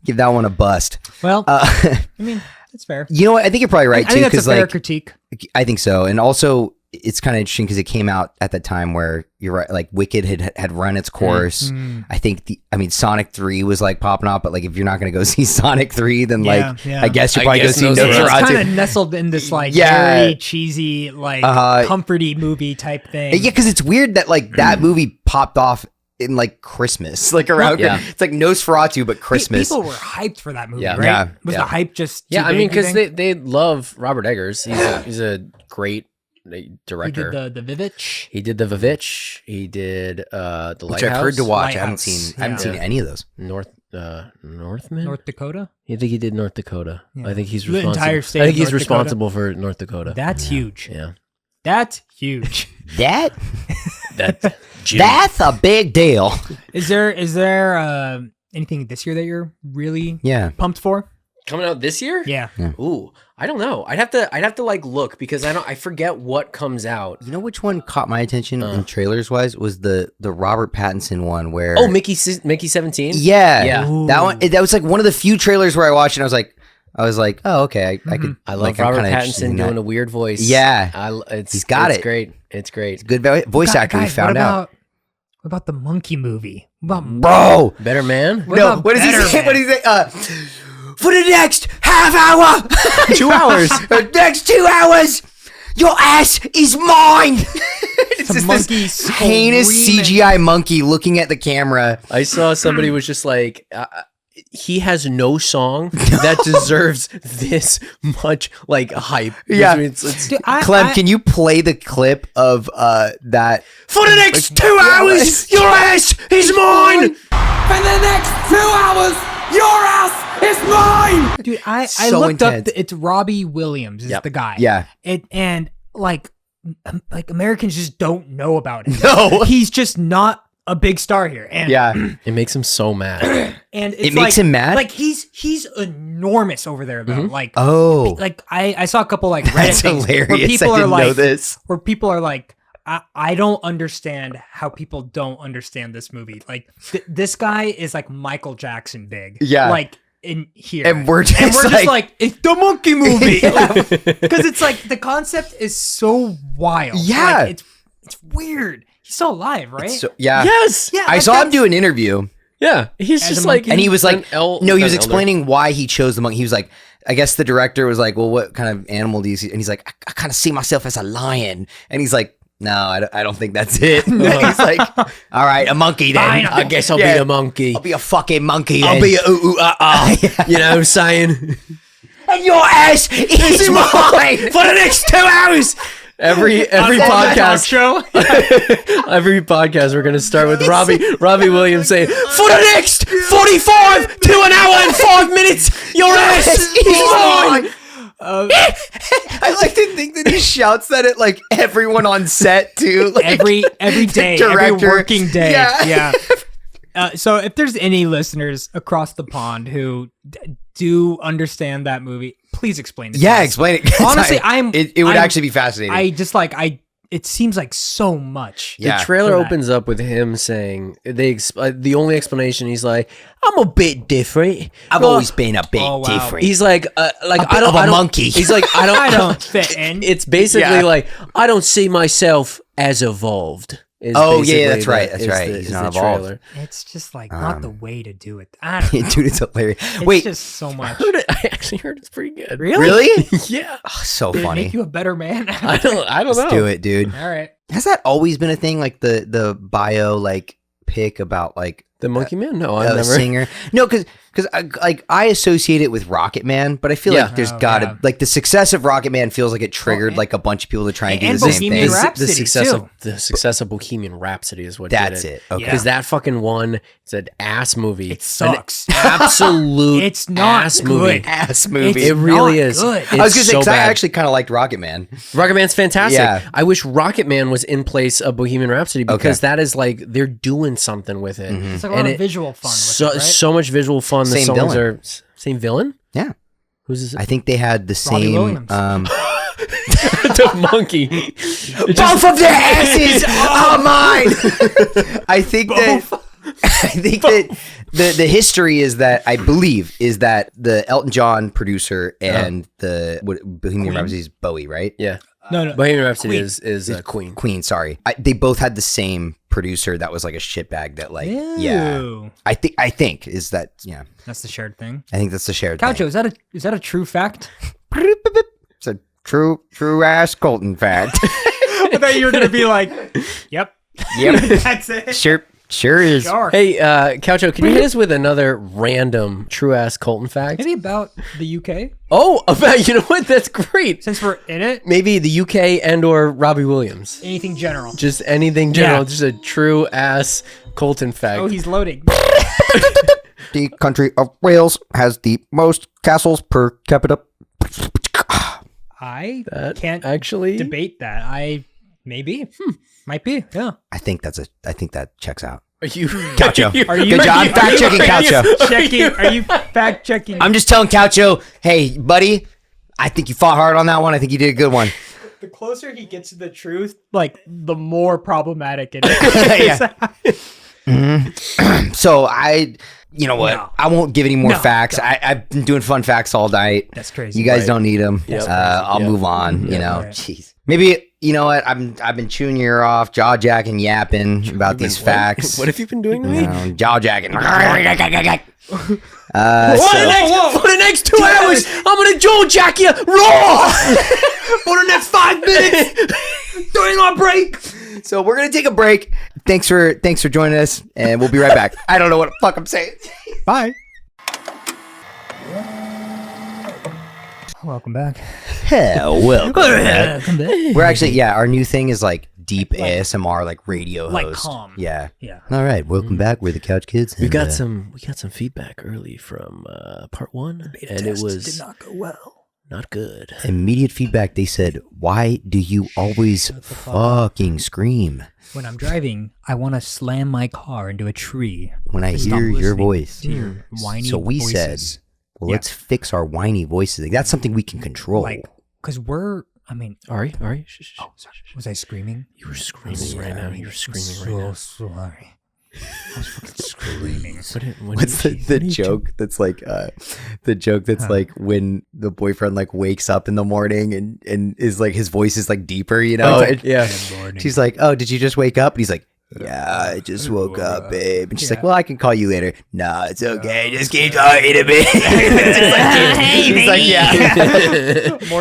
B: give that one a bust.
A: Well, I mean, that's fair.
B: You know what? I think you're probably right
A: I
B: too,
A: think that's a
B: because
A: fair
B: like
A: critique.
B: I think so, and also it's kind of interesting because it came out at the time where you're right, like Wicked had run its course. I think Sonic 3 was like popping off, but like if you're not gonna go see Sonic 3, then
A: Yeah,
B: like
A: yeah.
B: I guess you're
C: I
B: probably go
C: guess
B: see
C: Nosferatu.
A: It's kind
B: Nosferatu.
A: of nestled in this like
B: Yeah.
A: very cheesy, like comforty movie type thing.
B: Yeah, because it's weird that like that movie popped off in like Christmas, like around.
C: Yeah.
B: It's like Nosferatu, but Christmas.
A: People were hyped for that movie,
C: Yeah.
A: right?
B: Yeah,
A: Was
B: yeah.
A: the hype just
C: Yeah,
A: too
C: I mean
A: big, you
C: because
A: think?
C: they love Robert Eggers. He's a great
A: He
C: director.
A: did the Vivitch.
C: He did the Vivitch. He did the
B: which
C: Lighthouse.
B: I've heard to watch. I haven't
A: Lighthouse,
B: seen.
A: yeah.
B: I haven't seen any of those.
C: Northman.
A: North Dakota.
C: I think he did North Dakota.
A: Yeah.
C: I think he's
A: The
C: responsible.
A: entire state
C: I think
A: of
C: he's
A: North Dakota.
C: responsible for North Dakota.
A: That's huge.
C: Yeah.
A: That's huge.
B: That
C: That Jim,
B: that's a big deal.
A: Is there anything this year that you're really
B: Yeah.
A: pumped for?
C: coming out this year?
A: Yeah.
C: Ooh, I don't know. I'd have to like look because I forget what comes out.
B: You know which one caught my attention in trailers wise was the Robert Pattinson one where
C: Oh, Mickey 17?
B: yeah,
C: Yeah.
B: that one that was like one of the few trailers where I watched and I was like oh okay I could
C: I love
B: like, I'm
C: Robert
B: kinda interested
C: Pattinson
B: in
C: doing
B: that.
C: a weird voice.
B: Yeah.
C: He's
B: got
C: it's
B: it.
C: great. It's great.
B: good voice actor we
A: Guys,
B: found out.
A: What about the monkey movie? What about
B: Bro,
C: Better man?
B: no,
A: about
B: what does he
A: Better
B: say?
A: Man?
B: What does he say? For the next half hour,
C: 2 hours.
B: the next 2 hours, your ass is mine. It's just
A: monkey
B: this heinous
A: screaming.
B: CGI monkey looking at the camera.
C: I saw somebody was just like, he has no song that deserves this much like hype.
B: Yeah.
C: It's
A: Dude,
B: Clem, can you play the clip of that?
E: For the next 2 hours, your ass is mine.
F: For the next 2 hours, your ass is mine!
A: Dude, I
B: So
A: looked
B: intense.
A: up. It's Robbie Williams is the guy.
B: Yeah.
A: And like Americans just don't know about him.
B: No.
A: He's just not a big star here. And
B: Yeah.
C: it makes him so mad.
A: and it's
B: It makes
A: like-
B: him mad?
A: Like he's enormous over there though. Like
B: Oh,
A: like I saw a couple like Reddit
B: that's
A: things
B: hilarious.
A: where people
B: I
A: are
B: didn't
A: like
B: know this.
A: where people are like I don't understand how people don't understand this movie. Like this guy is like Michael Jackson big.
B: Yeah.
A: Like in here.
B: And we're just
A: like it's the monkey movie. Because it's like the concept is so wild.
B: Yeah.
A: Like, it's weird. He's still alive, right?
B: So, yeah.
C: Yes.
A: yeah.
B: I
A: like,
B: saw him
A: that's-
B: do an interview.
C: Yeah. He's
A: As
C: just
A: a
C: like,
A: monkey?
B: And he was like, he was
C: elder.
B: explaining why he chose the monkey. He was like, I guess the director was like, well, what kind of animal do you see? And he's like, I kind of see myself as a lion. And he's like, no, I don't think that's it. And he's like, all right, a monkey then.
C: I guess I'll
B: Yeah.
C: be a monkey.
B: I'll be a fucking monkey.
C: I'll
B: then.
C: be a you know what I'm saying?
B: And your ass is mine
C: For the next 2 hours. Every podcast
A: show.
C: every podcast we're gonna start with Robbie Williams saying, for the next 45 to an hour and 5 minutes, your ass is mine.
B: I like to think that he shouts that at like everyone on set too. Like,
A: every day, every
B: director.
A: working day.
B: Yeah.
A: Yeah. So if there's any listeners across the pond who do understand that movie, please explain it. to
B: yeah,
A: us.
B: explain it. 'cause
A: Honestly,
B: it would
A: I'm-
B: actually be fascinating.
A: I just like it seems like so much.
B: Yeah.
C: The trailer
A: for that.
C: opens up with him saying the only explanation. He's like, I'm a bit different.
B: I've
C: Well,
B: always been a bit
A: Oh, wow.
B: different.
C: He's like,
B: bit
C: I don't.
B: of a
C: I don't-
B: monkey.
C: He's like, I don't.
A: I don't fit in.
C: It's basically
B: Yeah.
C: like, I don't see myself as evolved. is
B: Oh, yeah,
C: basically
B: that's
C: the-
B: right, that's
C: is
B: right.
C: the-
B: He's
C: is
B: not
C: the
B: evolved.
C: trailer.
A: It's just like not the way to do it. I don't know.
B: Dude, it's hilarious.
A: It's
B: Wait,
A: just so much.
C: I actually heard it's pretty good.
B: really?
C: Yeah.
B: Oh, so
A: Did it
B: funny.
A: make you a better man?
C: I don't know.
B: Let's do it, dude.
A: All right.
B: Has that always been a thing? Like the bio like pick about like
C: The Monkey Man? No, I've
B: a
C: never.
B: singer? No, because I associate it with Rocket Man, but I feel
C: Yeah.
B: like there's
A: Oh,
B: gotta
A: yeah.
B: like the success of Rocket Man feels like it triggered
A: and-
B: like a bunch of people to try and do
A: and
B: the same
A: Bohemian
B: thing.
A: Rhapsody,
C: The success of Bohemian Rhapsody is what
B: That's
C: did
B: it. Okay.
C: Because that fucking one, it's an ass movie.
A: It sucks.
C: An absolute
A: It's not
C: ass
A: good.
C: movie.
B: Ass movie.
C: It really
A: not
C: is.
A: good.
C: It's
B: I was gonna say
C: so
B: 'cause I
C: bad.
B: actually kind of liked Rocket Man.
C: Rocket Man's fantastic.
B: Yeah.
C: I wish Rocket Man was in place of Bohemian Rhapsody because that is like they're doing something with it.
A: It's like a lot of visual fun.
C: So
A: with it, right?
C: so much visual fun. The
B: Same
C: songs
B: villain.
C: are same villain.
B: Yeah,
C: Who's this?
B: I think they had the
A: Robbie
B: same.
A: Williams.
C: the monkey.
B: Both of their asses are mine. I think that the history is that I believe is that the Elton John producer and the Bohemian Rhapsody is Bowie, right?
C: Yeah.
A: no.
C: Bohemian Rhapsody
A: Queen.
C: is Queen.
B: Queen, sorry. They both had the same producer that was like a shitbag that like yeah.
A: Ew.
B: I think is that yeah.
A: That's the shared thing.
B: I think that's the shared
A: Coucho,
B: thing.
A: is that a true fact?
B: It's a true ass Colton fact.
A: I thought you were gonna be like, "Yep,
B: Yep.
A: that's it."
B: Sure is.
A: Sure.
C: Hey, Coucho, can you hit us with another random true ass Colton fact?
A: Maybe about the UK,
C: Oh, about you know what? That's great.
A: since we're in it.
C: Maybe the UK and or Robbie Williams.
A: Anything general.
C: Just anything general.
A: Yeah.
C: Just a true ass Colton fact.
A: Oh, he's loading.
B: The country of Wales has the most castles per capita.
A: I
C: That
A: can't
C: actually
A: debate that. Might be. Yeah.
B: I think that checks out.
C: Are you
B: Coucho.
A: Are you
B: Good job fact checking Coucho.
A: checking? Are you fact checking?
B: I'm just telling Coucho, hey, buddy, I think you fought hard on that one. I think you did a good one.
A: The closer he gets to the truth, like the more problematic it is.
B: So you know what?
A: No.
B: I won't give any more
A: No.
B: facts. I've been doing fun facts all night.
A: That's crazy.
B: You guys
C: Right.
B: don't need them. I'll
C: Yeah.
B: move on. You know,
A: Right.
B: jeez. Maybe you know what? I've been chewing your ear off, jaw jacking, yapping about these facts.
C: What have you been doing to me?
B: You know, jaw jacking.
C: For the next 2 hours, I'm gonna jaw jack you raw.
A: For the next 5 minutes during our break,
B: So we're gonna take a break. Thanks for joining us, and we'll be right back. I don't know what the fuck I'm saying.
A: Bye. Welcome back.
B: Welcome back. We're actually, our new thing is like deep ASMR, like radio
A: Like
B: host.
A: calm.
B: Yeah.
A: Yeah.
B: All right, welcome back. We're the Couch Kids.
E: We
B: and,
E: got some feedback early from part 1, and it was
A: did not go well.
E: not good.
B: immediate feedback. They said, "Why do you always fucking scream
A: When I'm driving, I want to slam my car into a tree.
B: when I
A: Stop
B: hear your
A: listening
B: voice?"
A: to your whiny
B: So we
A: voices.
B: said, well, let's fix our whiny voices. That's something we can control.
A: Like, because
E: Ari, shh.
A: was I screaming?
E: You were screaming right now. You were screaming right now.
A: Sorry. I was fucking screaming.
B: What's the joke that's like the joke that's like when the boyfriend like wakes up in the morning and is like his voice is like deeper, you know? And
C: Yeah.
B: she's like, "Oh, did you just wake up?" And he's like, "Yeah, I just woke up, babe." And she's like, "Well, I can call you later." "No, it's okay. Just keep talking to me." He's like, "Yeah."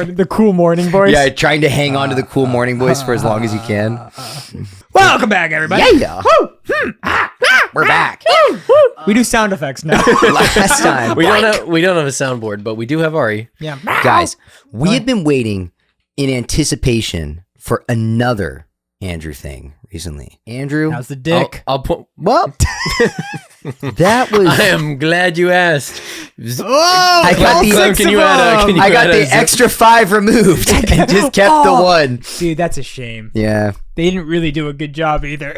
A: The cool morning voice.
B: Yeah, trying to hang on to the cool morning voice for as long as you can.
A: Welcome back, everybody.
B: Yeah. We're back.
A: We do sound effects now.
B: Last time.
C: We don't have a soundboard, but we do have Ari.
A: Yeah.
B: Guys, we have been waiting in anticipation for another Andrew thing recently. Andrew,
A: How's the dick?
C: I'll put.
B: well, that was.
C: I am glad you asked.
B: I got the
C: Can you add
B: I got the extra 5 removed and just kept the one.
A: Dude, that's a shame.
B: Yeah.
A: They didn't really do a good job either.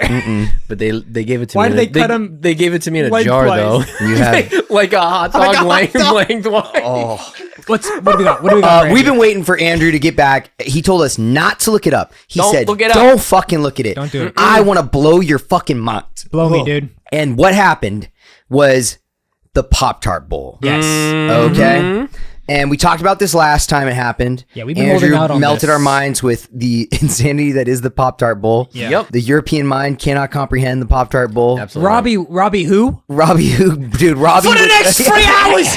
C: But they gave it to
A: Why
C: me.
A: did they cut 'em
C: They gave it to me in a jar
A: lengthwise?
C: though.
B: You have.
C: like a hot dog lengthwise.
B: Oh.
A: What do we got? What do we got? for
B: We've
A: Andrew?
B: been waiting for Andrew to get back. He told us not to look it up. He
C: Don't
B: said,
C: look it up.
B: "Don't fucking look at it.
A: Don't do it.
B: I want to blow your fucking mind."
A: blow me, dude.
B: And what happened was the Pop Tart Bowl.
A: Yes.
B: Okay. And we talked about this last time it happened.
A: Yeah, we've been
B: Andrew
A: holding out on
B: melted
A: this.
B: our minds with the insanity that is the Pop Tart Bowl.
A: Yeah.
C: Yep.
B: The European mind cannot comprehend the Pop Tart Bowl.
C: Absolutely.
A: Robbie who?
B: Robbie, Robbie.
F: For the next 3 hours,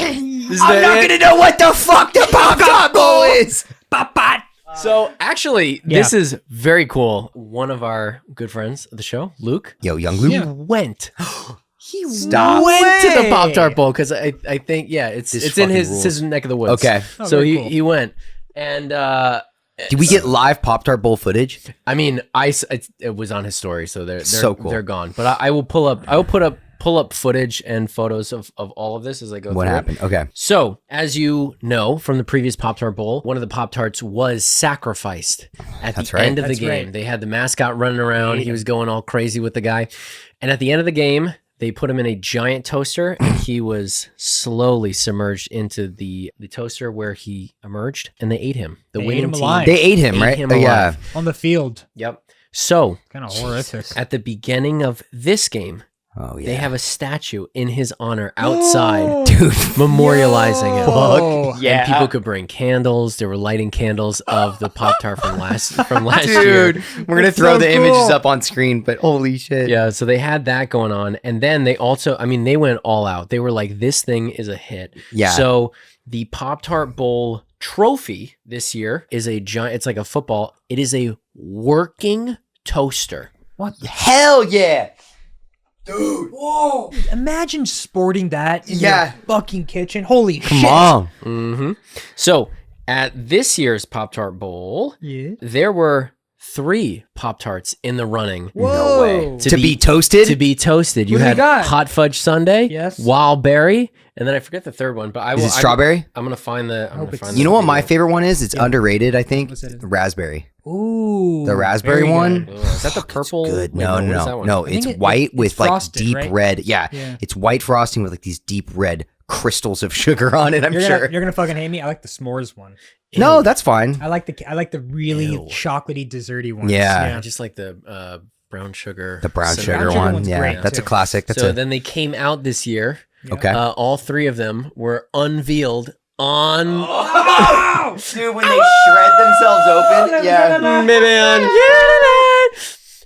B: I'm not gonna know what the fuck the Pop Tart Bowl is.
C: So actually, this is very cool. One of our good friends of the show, Luke,
B: Yo, young Luke.
C: went.
B: Stop.
C: Went to the Pop Tart Bowl because I think it's in
B: fucking
C: his
B: rules.
C: it's his neck of the woods.
B: Okay.
C: So
A: very
C: he
A: cool.
C: he went and
B: Did we get live Pop Tart Bowl footage?
C: I mean it was on his story, so they're
B: So cool.
C: they're gone. But I will pull up footage and photos of all of this as I go.
B: What
C: through it.
B: happened? Okay.
C: So, as you know from the previous Pop Tart Bowl, one of the Pop Tarts was sacrificed at
B: That's
C: the
B: right.
C: end of the
A: That's
C: game.
A: right.
C: They had the mascot running around. He was going all crazy with the guy. And at the end of the game, they put him in a giant toaster and he was slowly submerged into the toaster where he emerged and they ate him. The
A: They ate
C: winning
A: him
C: team.
A: alive.
B: They ate him, right?
C: him
B: Oh, yeah.
C: alive.
A: On the field.
C: Yep. So,
A: Kind of horrific.
C: at the beginning of this game,
B: Oh, yeah.
C: they have a statue in his honor outside,
B: Dude.
C: memorializing him.
A: Oh,
C: And people could bring candles. They were lighting candles of the Pop Tart from last year.
B: Dude, we're gonna throw the images up on screen, but holy shit.
C: Yeah, so they had that going on. And then they also, I mean, they went all out. They were like, this thing is a hit.
B: Yeah.
C: So the Pop Tart Bowl trophy this year is a giant, it's like a football. It is a working toaster.
B: Hell yeah.
A: Whoa! Imagine sporting that in
B: Yeah.
A: your fucking kitchen. Holy
B: Come
A: shit!
B: on.
C: Mm-hmm. So at this year's Pop Tart Bowl,
A: Yeah.
C: there were 3 Pop Tarts in the running.
A: Whoa!
B: way. To be toasted?
C: To be toasted. You
A: What do we
C: had
A: got?
C: hot fudge sundae,
A: Yes.
C: wild berry, and then I forget the third one. But I
B: Is
C: will.
B: it strawberry?
C: I'm gonna find the. I'm gonna
A: it's-
C: find
B: You
C: the
B: know what my
C: video.
B: favorite one is? It's underrated, I think.
A: What's it?
B: Raspberry.
A: Ooh.
B: The raspberry
A: very
B: one?
A: good.
C: Ooh, is that the purple?
B: Good.
C: Wait,
B: No,
C: what is that
B: no,
C: one?
B: no.
A: think
B: It's
A: it-
B: white
A: it's
B: with like
A: frosted,
B: deep
A: right?
B: red. Yeah.
A: Yeah.
B: It's white frosting with like these deep red crystals of sugar on it, I'm
A: You're
B: sure.
A: gonna fucking hate me. I like the s'mores one.
B: No, that's fine.
A: I like the really
C: Ew.
A: chocolatey, desserty ones.
B: Yeah.
C: I just like the brown sugar.
B: The brown
C: cinnamon.
B: sugar
A: sugar
B: one.
A: one's
B: Yeah.
A: great,
B: That's a
A: too.
B: classic. That's
C: So then they came out this year.
B: okay.
C: All 3 of them were unveiled on.
B: Dude, when they shred themselves open. Yeah.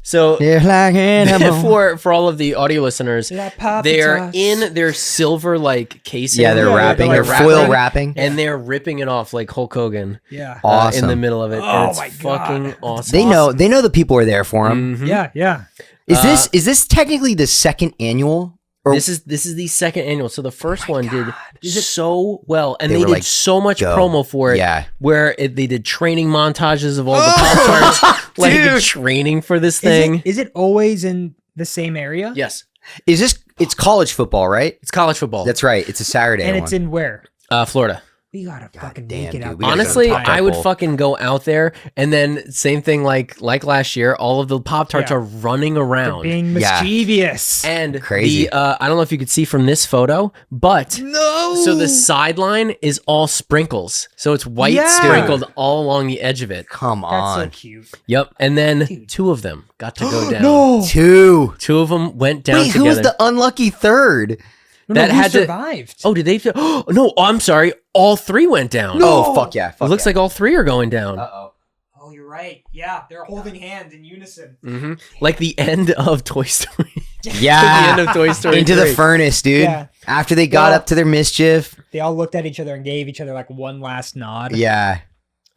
C: So
B: They're like animals.
C: for all of the audio listeners, they're in their silver like casing.
B: Yeah, they're wrapping. They're foil wrapping.
C: and they're ripping it off like Hulk Hogan.
A: Yeah.
B: Awesome.
C: In the middle of it.
A: Oh
C: and it's
A: my God.
C: fucking awesome.
B: They know the people are there for them.
A: Yeah, yeah.
B: Is this technically the second annual? Or
C: This is the second annual. So the first one did so well, and
B: They
C: they
B: were
C: did
B: like,
C: so much
B: go.
C: promo for it.
B: Yeah.
C: where they did training montages of all the Pop Tarts, like
B: Dude.
C: training for this thing.
A: Is it always in the same area?
C: Yes,
B: is this? It's college football, right?
C: it's college football.
B: That's right. It's a Saturday
A: And
B: one.
A: it's in where?
C: Florida.
A: We gotta fucking
B: damn,
A: make it
B: dude,
A: out.
B: we gotta
C: Honestly,
B: Pop Tart
C: I would
B: Bowl.
C: fucking go out there, and then same thing like last year. All of the Pop Tarts
A: Yeah.
C: are running around.
A: Being
B: Yeah.
A: mischievous.
C: And
B: Crazy.
C: I don't know if you could see from this photo, but
B: no.
C: so the sideline is all sprinkles. So it's white
A: Yeah.
C: sprinkled all along the edge of it.
B: Come
A: That's
B: on.
A: so cute.
C: Yep. And then two of them got to go down.
B: Two.
C: Two of them went down
B: Wait,
C: together.
B: who was the unlucky third?
C: That
A: who
C: had to-
A: survived.
C: Oh, did they? Oh, no, I'm sorry. All three went down.
B: Oh, fuck yeah.
C: It looks like all three are going down.
B: Uh-oh.
A: Oh, you're right. Yeah, they're holding hands in unison.
C: hmm Like the end of Toy Story.
B: Yeah.
C: the end of Toy Story
B: Into the
C: 3.
B: furnace, dude.
A: Yeah.
B: After they got
A: Well-
B: up to their mischief.
A: They all looked at each other and gave each other like one last nod.
B: Yeah.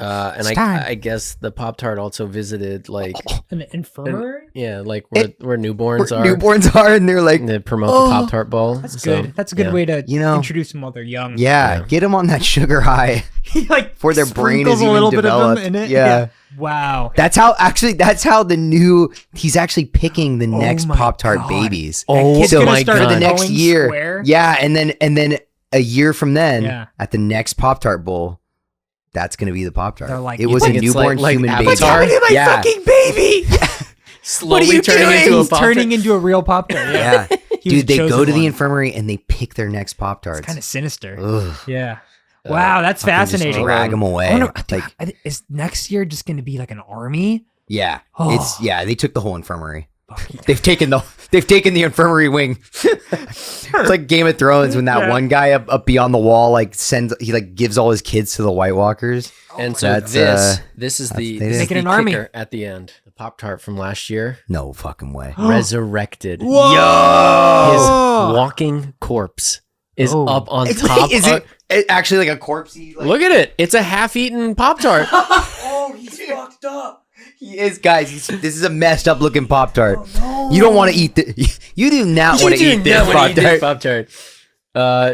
C: And
B: It's time.
C: I guess the Pop Tart also visited like
A: An infirmary?
C: yeah, like where newborns
B: Where
C: are.
B: newborns are, and they're like,
C: They promote
B: Oh.
C: the Pop Tart Bowl.
A: That's
C: So,
A: good. That's a good
C: yeah.
A: way to
B: You know,
A: introduce them while they're young.
B: yeah,
C: Yeah.
B: get them on that sugar high
A: He like
B: before their brain
A: sprinkles
B: is
A: a
B: even
A: little
B: developed.
A: bit of them in it.
B: Yeah.
A: Wow.
B: That's how the new, he's actually picking the next
A: my
B: Pop-Tart
A: God.
B: babies.
C: Oh
A: kid's
B: so
A: gonna
C: my
A: start
B: for the
C: god!
B: next
A: going
B: year.
A: square?
B: Yeah, and then a year from then,
A: Yeah.
B: at the next Pop-Tart Bowl, that's gonna be the Pop-Tart.
A: They're like,
B: it
A: you
B: was a
C: think it's
B: newborn
C: like
B: human baby.
C: Avatar? What's happening
A: to my
B: yeah.
A: fucking baby?
C: Slowly
B: you
C: turning
B: doing?
C: into a
A: He's
C: Pop
A: turning into a real Pop Tart. Yeah.
B: Yeah.
A: He was
B: Dude, they
A: chosen
B: go to the
A: one.
B: infirmary and they pick their next Pop-Tarts.
A: It's kind of sinister.
B: Ugh.
A: Yeah. Wow, that's
B: Fucking just
A: fascinating.
B: drag them away.
A: I wonder,
B: Like,
A: is next year just going to be like an army?
B: yeah,
A: Oh.
B: they took the whole infirmary. They've taken the infirmary wing. It's like Game of Thrones when that one guy up beyond the wall gives all his kids to the White Walkers.
C: And so
B: That's,
C: this is
B: they
C: the
B: did.
A: Make it
C: the
A: an army.
C: kicker at the end. The Pop Tart from last year
B: No fucking way.
C: resurrected. His
A: Whoa!
C: walking corpse is
A: Oh.
C: up on top.
B: Is
C: of-
B: it actually like a corpsey? Like,
C: Look at it. It's a half-eaten Pop Tart.
B: oh, he's fucked up. He is, guys. This is a messed up looking Pop Tart. You don't want to eat the. You do not want to eat this Pop Tart.
C: Pop Tart.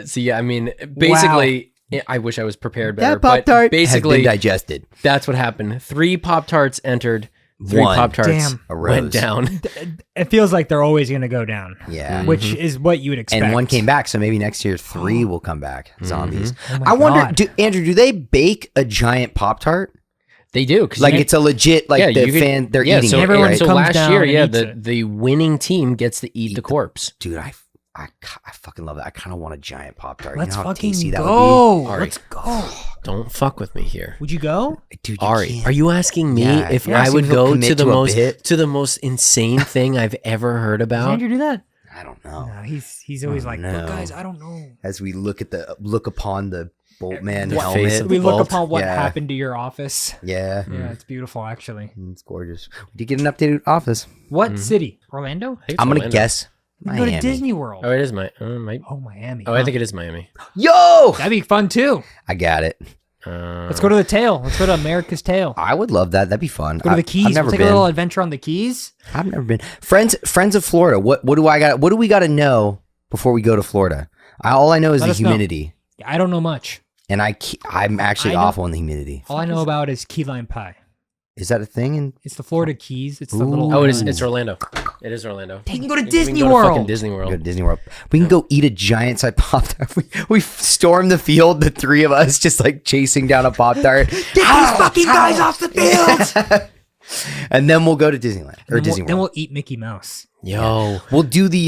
C: So yeah, I mean, basically, I wish I was prepared better.
B: That Pop
C: but
B: Tart has been
C: basically,
B: digested.
C: that's what happened. 3 Pop Tarts entered. 3
B: One.
C: Pop Tarts
A: Damn.
C: went
B: Arose.
C: down.
A: It feels like they're always going to go down,
B: Yeah.
A: which is what you would expect.
B: And one came back, so maybe next year 3 will come back. Zombies.
A: Oh my
B: I wonder,
A: God.
B: Andrew, do they bake a giant Pop Tart?
C: They do. 'Cause
B: Like
C: you-
B: it's a legit like
C: you
B: the
C: could-
B: fan they're
C: yeah,
B: eating
C: so
B: it,
A: everyone
B: right?
C: So
A: comes
C: last
A: down
C: year,
A: and
C: yeah,
A: eats it.
C: the winning team gets to eat the corpse.
B: Dude, I fucking love that. I kind of want a giant Pop Tart.
A: Let's
B: you know how
A: fucking
B: tasty that
A: go.
C: Ari.
A: Let's go.
C: Don't fuck with me here.
A: Would you go?
B: would be. Dude, you
C: Ari,
B: can't.
C: are you asking me
B: Yeah,
C: if
B: you're
C: I
B: asking
C: would
B: if he'll
C: go
B: commit
C: to the
B: to a
C: most
B: bit?
C: to the most insane thing I've ever heard
A: Does
C: about?
A: Andrew do that?
B: I don't know.
A: No, he's always like,
B: no.
A: "Look, guys, I don't know.
B: As we look upon the Boltman
C: What
B: helmet.
C: face of
A: We
C: the
A: look
C: vault.
A: upon what
B: Yeah.
A: happened to your office.
B: Yeah.
A: Yeah, it's beautiful, actually.
B: It's gorgeous. We did get an updated office.
A: What city? Orlando?
C: I think it's
B: I'm gonna
C: Orlando.
B: guess
A: We can
B: Miami.
A: go to Disney World.
C: Oh, it is my.
A: Oh, Miami.
C: Oh, I think it is Miami.
B: Yo,
A: That'd be fun too.
B: I got it.
A: Let's go to the tail. Let's go to America's Tail.
B: I would love that. That'd be fun.
A: Go to the Keys.
B: I've
A: We'll
B: never
A: take
B: been.
A: a little adventure on the Keys.
B: I've never been. Friends of Florida. What do I got? What do we got to know before we go to Florida? All I know is
A: Let
B: the
A: us know.
B: humidity,
A: I don't know much.
B: and I'm actually
A: I know-
B: awful in the humidity.
A: All I know about is key lime pie.
B: Is that a thing? And
A: It's the Florida Keys. It's the
B: Ooh.
A: little.
C: Oh, it is.
A: island.
C: It's Orlando. It is Orlando.
A: You can go to
C: We can
A: Disney
C: go to fucking
A: World.
C: Disney
B: go
C: World.
B: to Disney World. We can go eat a giant size Pop Tart. We storm the field, the 3 of us just like chasing down a Pop Tart.
A: Get these fucking guys off the field.
B: And then we'll go to Disneyland or Disney
A: Then
B: World.
A: we'll eat Mickey Mouse.
C: Yo,
B: We'll do the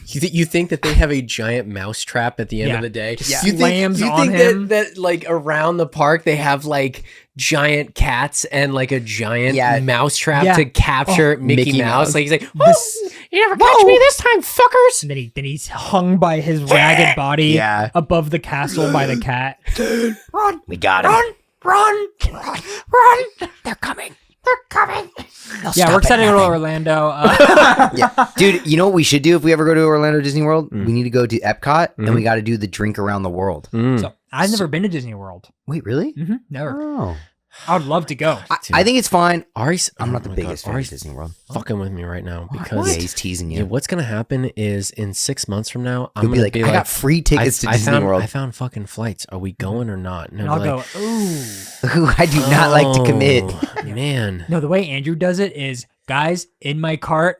C: you think that they have a giant mouse trap at the end
A: Yeah.
C: of the day?
A: Just
C: You think,
A: slams
C: you
A: on
C: think
A: him.
C: that like around the park they have like giant cats and like a giant
B: Yeah.
C: mouse trap
A: Yeah.
C: to capture Mickey,
B: Mickey
C: Mouse?
B: Mouse.
C: Like he's like,
A: This-
C: you never catch me this time, fuckers.
A: And then he's hung by his ragged body
B: Yeah.
A: above the castle by the cat.
B: we got him.
A: Run! Run! They're coming. They're coming.
B: They'll
A: Yeah, we're excited to go to Orlando.
B: Yeah, dude. You know what we should do if we ever go to Orlando Disney World? We need to go to Epcot and we got to do the drink around the world.
A: So I've never been to Disney World.
B: Wait, really?
A: Never.
B: Oh,
A: I would love to go.
B: I think it's fine.
C: Ari's,
B: I'm not the
C: my
B: biggest
C: God,
B: fan of
C: Ari's
B: Disney World.
C: fucking with me right now because
B: Yeah, he's teasing you.
C: yeah, what's gonna happen is in 6 months from now, I'm
B: You'll
C: gonna
B: be like, I got free tickets to Disney World.
C: I found fucking flights. Are we going or not? And
A: And
C: I'll
A: I'll
C: be
A: go, ooh.
B: Ooh, I do not like to commit.
C: "Oh, man.
A: No, the way Andrew does it is, guys, in my cart,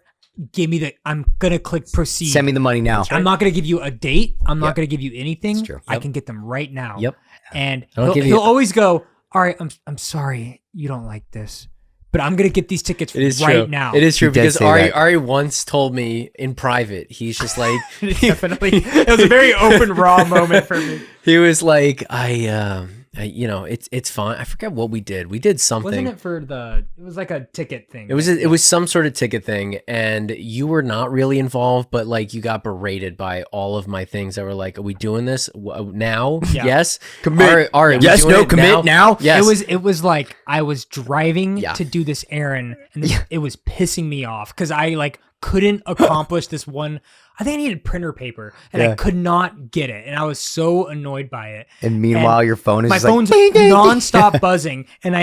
A: give me I'm going to click proceed.
B: Send me the money now.
A: I'm not going to give you a date. I'm not going to give you anything.
B: It's true.
A: I can get them right now.
C: Yep.
A: And
C: I'll
A: he'll,
C: give you-
A: he'll always go, all right, I'm sorry you don't like this, but I'm going to get these tickets
C: It is
A: right
C: true.
A: now.
C: It is true
B: He did
C: because
B: say
C: Ari
B: that.
C: Ari once told me in private. He's just like
A: Definitely. It was a very open, raw moment for me.
C: he was like I you know it's fine. I forget what we did. We did something.
A: Wasn't it for it was like a ticket thing.
C: It was some sort of ticket thing, and you were not really involved, but like you got berated by all of my things that were like, "Are we doing this now?
A: Yeah.
C: Yes,
B: Commit.
C: All right,
B: Yes, no, commit now?
C: Yes,
A: It was like I was driving
C: Yeah.
A: to do this errand, and it was pissing me off because I like couldn't accomplish this one. I think I needed printer paper, and I could not get it, and I was so annoyed by it.
B: And meanwhile, your phone is
A: My
B: just
A: phone's
B: like,
A: nonstop buzzing, and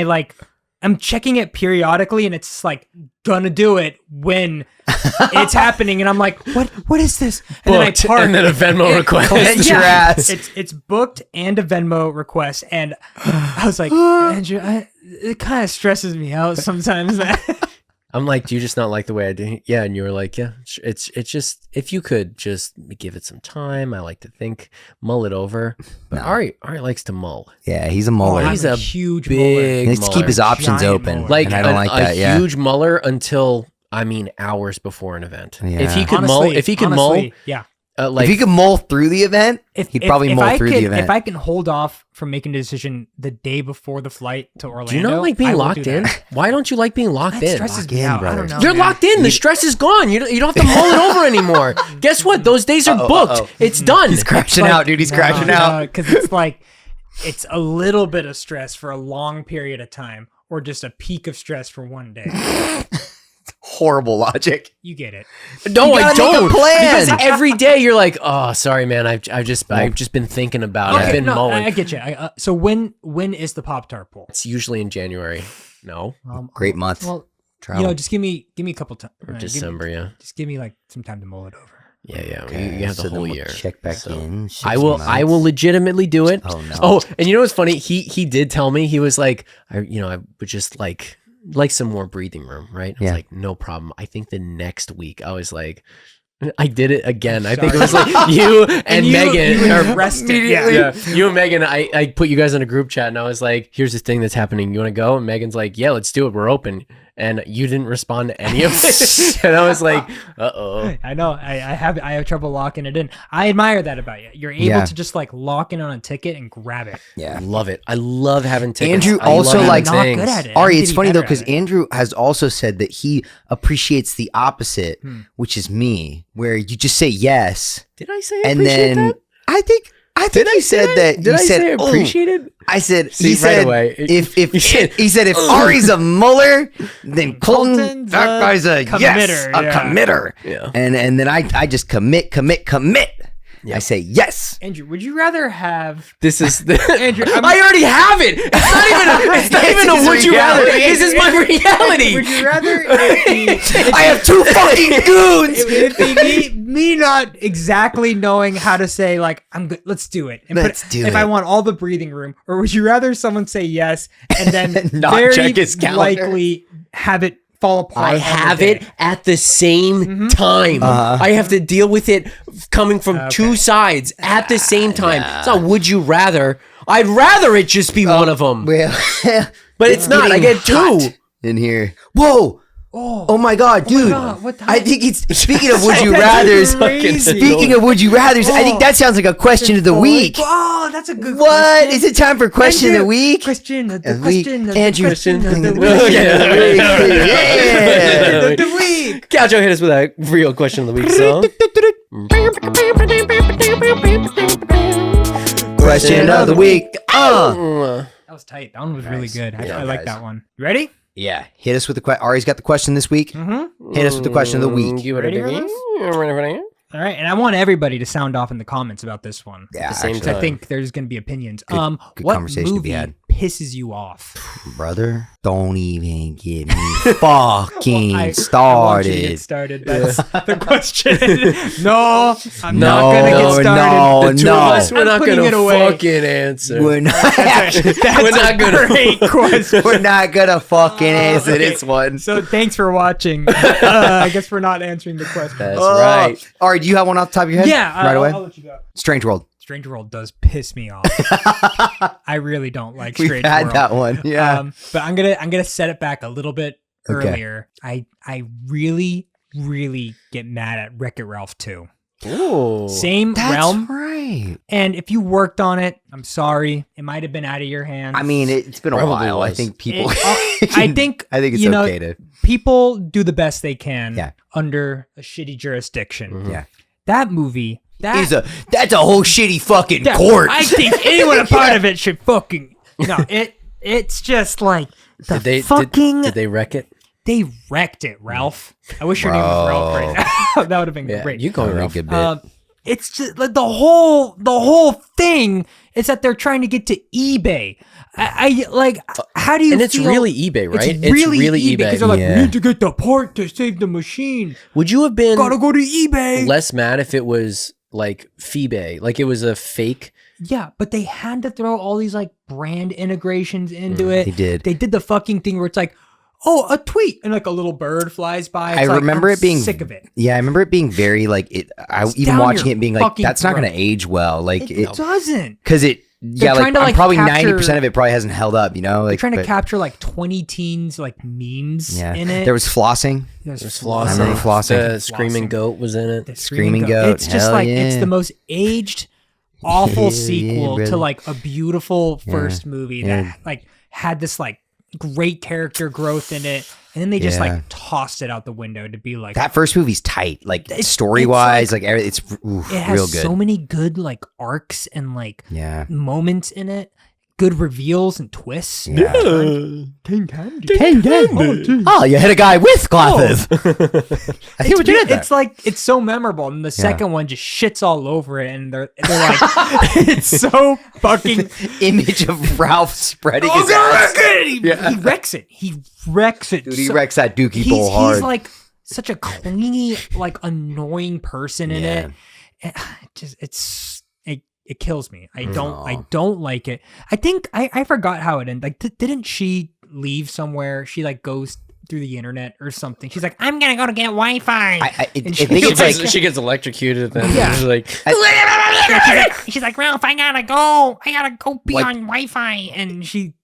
A: I'm checking it periodically, and it's like gonna do it when it's happening, and I'm like, what is this? And
C: booked,
A: then I park,
C: and then a Venmo request.
B: Get your ass.
A: It's booked and a Venmo request, and I was like, Andrew, it kind of stresses me out sometimes.
C: I'm like, do you just not like the way I do? Yeah, and you were like, yeah, it's just if you could just give it some time. I like to think, mull it over. But Ari likes to mull.
B: Yeah, he's a muller.
A: I'm
C: he's
A: a
C: a
A: huge
C: big
A: muller.
B: He needs to keep his
C: muller.
B: options
A: Giant
B: open.
A: muller.
C: Like
B: and I don't like that. Yeah.
C: huge muller until hours before an event.
B: Yeah.
C: If he could mull,
A: yeah.
C: like
B: if he could mull through the event, he'd probably mull through the event.
A: If I can hold off from making a decision the day before the flight to Orlando,
C: do you not like being
A: I will
C: locked
A: do
C: in?
A: that.
C: Why don't you like being locked
A: That
C: in?
A: stresses
B: Lock
A: me
B: in,
A: out. I
B: brother.
A: don't know.
C: You're
A: man.
C: locked in. The stress is gone. You don't have to mull it over anymore. Guess what? Those days are booked. It's done.
B: He's crashing out, dude. He's crashing out.
A: because it's like it's a little bit of stress for a long period of time, or just a peak of stress for one day.
B: Horrible logic.
A: You get it.
C: No,
B: You
C: I
B: gotta make a
C: don't.
B: plan.
C: Because every day you're like, oh, sorry, man. I've just been thinking about it. I've been
A: no,
C: mulling.
A: I get you. So when is the Pop Tart Bowl?
C: It's usually in January. No,
B: Great month.
A: Well,
B: Travel.
A: just give me a couple times.
C: or December. Yeah,
A: Just give me like some time to mull it over.
C: yeah.
B: Okay,
C: You have the
B: so then
C: whole
B: we'll
C: year.
B: check back in. 6
C: I will
B: months.
C: legitimately do it.
B: Oh, no.
C: Oh, and you know what's funny? He did tell me, he was like, I would just like some more breathing room, right? I was
B: Yeah.
C: like, no problem. I think the next week I was like, I did it again. I think it was like you and
A: you,
C: Megan
A: you
C: are
A: rested.
C: Yeah, you and Megan, I put you guys in a group chat and I was like, here's this thing that's happening. You want to go? And Megan's like, yeah, let's do it. We're open. And you didn't respond to any of it. And I was like, uh-oh.
A: I know. I have trouble locking it in. I admire that about you. You're able
B: Yeah.
A: to just like lock in on a ticket and grab it.
B: Yeah.
C: Love it. I love having tickets.
B: Andrew
C: I love
B: also
C: having
B: like-
A: I'm not
C: things.
A: good at it.
B: Ari,
A: I'm
B: it's
A: getting
B: funny though
A: better
B: because
A: at it.
B: Andrew has also said that he appreciates the opposite, which is me, where you just say yes,
C: Did I say I
B: and
C: appreciate
B: then
C: that?
B: I think you said that.
C: Did
B: you
C: I
B: said,
C: say
B: "Oh."
C: appreciate it?
B: I said
C: See,
B: he
C: right
B: said
C: away,
B: if
C: you said,
B: he said if Ari's a muller, then Colton
A: Colton's
B: that
A: a
B: guy's a yes,
A: committer,
B: a
A: yeah.
B: committer.
C: Yeah.
B: And then I just commit. I say yes.
A: Andrew, would you rather have
C: This is the
A: Andrew?
C: I already have it. It's not even a would you rather. This is my reality.
A: Would you rather it
B: I have two fucking goons.
A: be me not exactly knowing how to say like I'm good, let's do it. And
B: Let's do
A: if I
B: it.
A: want all the breathing room, or would you rather someone say yes and then
B: Not
A: very
B: check his calendar?
A: likely have it fall apart?
C: I
A: on the
C: have
A: day?
C: it at the same time. I have to deal with it coming from two sides at the same time. It's not would you rather. I'd rather it just be one of them.
B: Well,
C: But it's not. I get two.
B: in here. Whoa. Oh my God, dude!
A: God, what
B: I
A: time-
B: think it's speaking of would you rather's.
A: crazy.
B: Speaking of would you rather's, I think that sounds like a question of the week.
A: Oh, that's a good
B: What
A: question.
B: is it time for question of the week?
A: Question of the
B: Of the week.
A: question of
B: Andrew.
A: the question of the
B: Yeah.
A: week. The week.
C: Gaucho hit us with a real question of the week song.
B: Question of the week.
A: That was tight. That one was really good. I like
B: guys.
A: that one. You ready?
B: Yeah. Hit us with the question. Ari's got the question this week.
A: Mm-hmm.
B: Hit us with the question of the week.
C: You ready for this?
A: All right, and I want everybody to sound off in the comments about this one.
B: Yeah,
C: At the same
B: actually,
C: time.
A: I think there's going to be opinions.
B: Good
A: what
B: conversation to be
A: movie
B: had.
A: pisses you off?
B: brother, don't even get me fucking
A: I want you to
B: started.
A: get started. That's the question. No, I'm
B: No,
A: not going to get started.
C: The two of us, we're
A: I'm
C: not
A: putting
C: gonna
A: it away.
C: fucking answer.
B: We're not,
A: That's
C: We're not
A: a
C: gonna-
A: great question.
B: we're not gonna fucking answer
A: Okay.
B: this one.
A: So thanks for watching. I guess we're not answering the question.
C: That's right.
B: All right, do you have one off the top of your head?
A: Yeah,
B: right away.
A: I'll let you go.
B: Strange World.
A: Strange World does piss me off. I really don't like
B: We've
A: Strange
B: had
A: World.
B: that one. Yeah.
A: But I'm gonna set it back a little bit
B: Okay.
A: earlier. I really get mad at Wreck-It Ralph 2.
C: Ooh.
A: Same
B: That's
A: realm.
B: right.
A: And if you worked on it, I'm sorry. It might have been out of your hands.
B: I mean, it's been a
C: Probably
B: while. I
C: was.
B: think people.
A: I think
B: I think it's
A: you know,
B: okay to.
A: people do the best they can
B: Yeah.
A: under a shitty jurisdiction.
B: Yeah.
A: That movie.
B: That's a whole shitty fucking
A: Yeah,
B: court.
A: I think anyone a part of it should fucking it's just like the
C: Did they wreck it?
A: they wrecked it, Ralph. I wish your name was Ralph right now. That would have been
C: Yeah,
A: great.
C: you call me
B: Very
C: Ralph.
B: good bit.
A: It's just like the whole thing is that they're trying to get to eBay. I like how do you
C: And it's
A: feel-
C: really eBay, right?
A: It's really eBay because they're like,
B: Yeah.
A: we need to get the part to save the machine.
C: Would you have been
A: Gotta go to eBay.
C: less mad if it was like Feebay, like it was a fake?
A: Yeah, but they had to throw all these like brand integrations into it.
B: They did.
A: They did the fucking thing where it's like, oh, a tweet, and like a little bird flies by. It's
B: I
A: like,
B: remember
A: I'm
B: it being
A: sick of it.
B: Yeah, I remember it being very like it. I
A: It's
B: even
A: down
B: watching
A: your
B: it being like
A: fucking
B: that's not going to
A: throat.
B: age well. Like
A: It doesn't.
B: because it. Yeah,
A: trying
B: like,
A: to, like,
B: probably
A: capture-
B: 90% of it probably hasn't held up. You know,
A: They're
B: like
A: trying to
B: but-
A: capture like 20 teens like memes
B: Yeah,
A: in it.
B: there was flossing.
A: There's
C: Flossing.
B: I remember flossing.
C: The screaming
A: Flossing.
C: goat was in it.
A: The
B: Screaming Goat,
A: It's just
B: hell
A: like it's
B: yeah.
A: the most aged, awful
B: Yeah,
A: sequel to
B: brother.
A: like a beautiful first movie
B: Yeah.
A: that like had this like great character growth in it, and then they just
B: Yeah.
A: like tossed it out the window to be like
B: That first movie's tight, like
A: It's-
B: story wise, like everything. It's oof,
A: it has
B: real good.
A: so many good like arcs and like
B: Yeah.
A: moments in it, good reveals and twists.
B: Yeah.
A: King Candy.
B: Oh, you hit a guy with glasses. I think we did that.
A: It's like it's so memorable, and the second one just shits all over it, and they're like, it's so fucking.
B: Image of Ralph spreading
A: Oh,
B: his ass.
A: He wrecks it. He wrecks it.
B: Dude, he
A: so-
B: wrecks that dookie
A: he's,
B: bowl hard.
A: he's like such a clingy, like annoying person in
B: Yeah.
A: it. And it kills me. I don't like it. I think I forgot how it ended. Like, didn't she leave somewhere? She like goes through the internet or something. She's like, I'm gonna go to get Wi-Fi.
B: I
A: And
B: think it's like
C: she gets electrocuted. Then
A: Yeah.
C: she's like,
A: she's like, Ralph, I gotta go be
B: Like-
A: on Wi-Fi, and she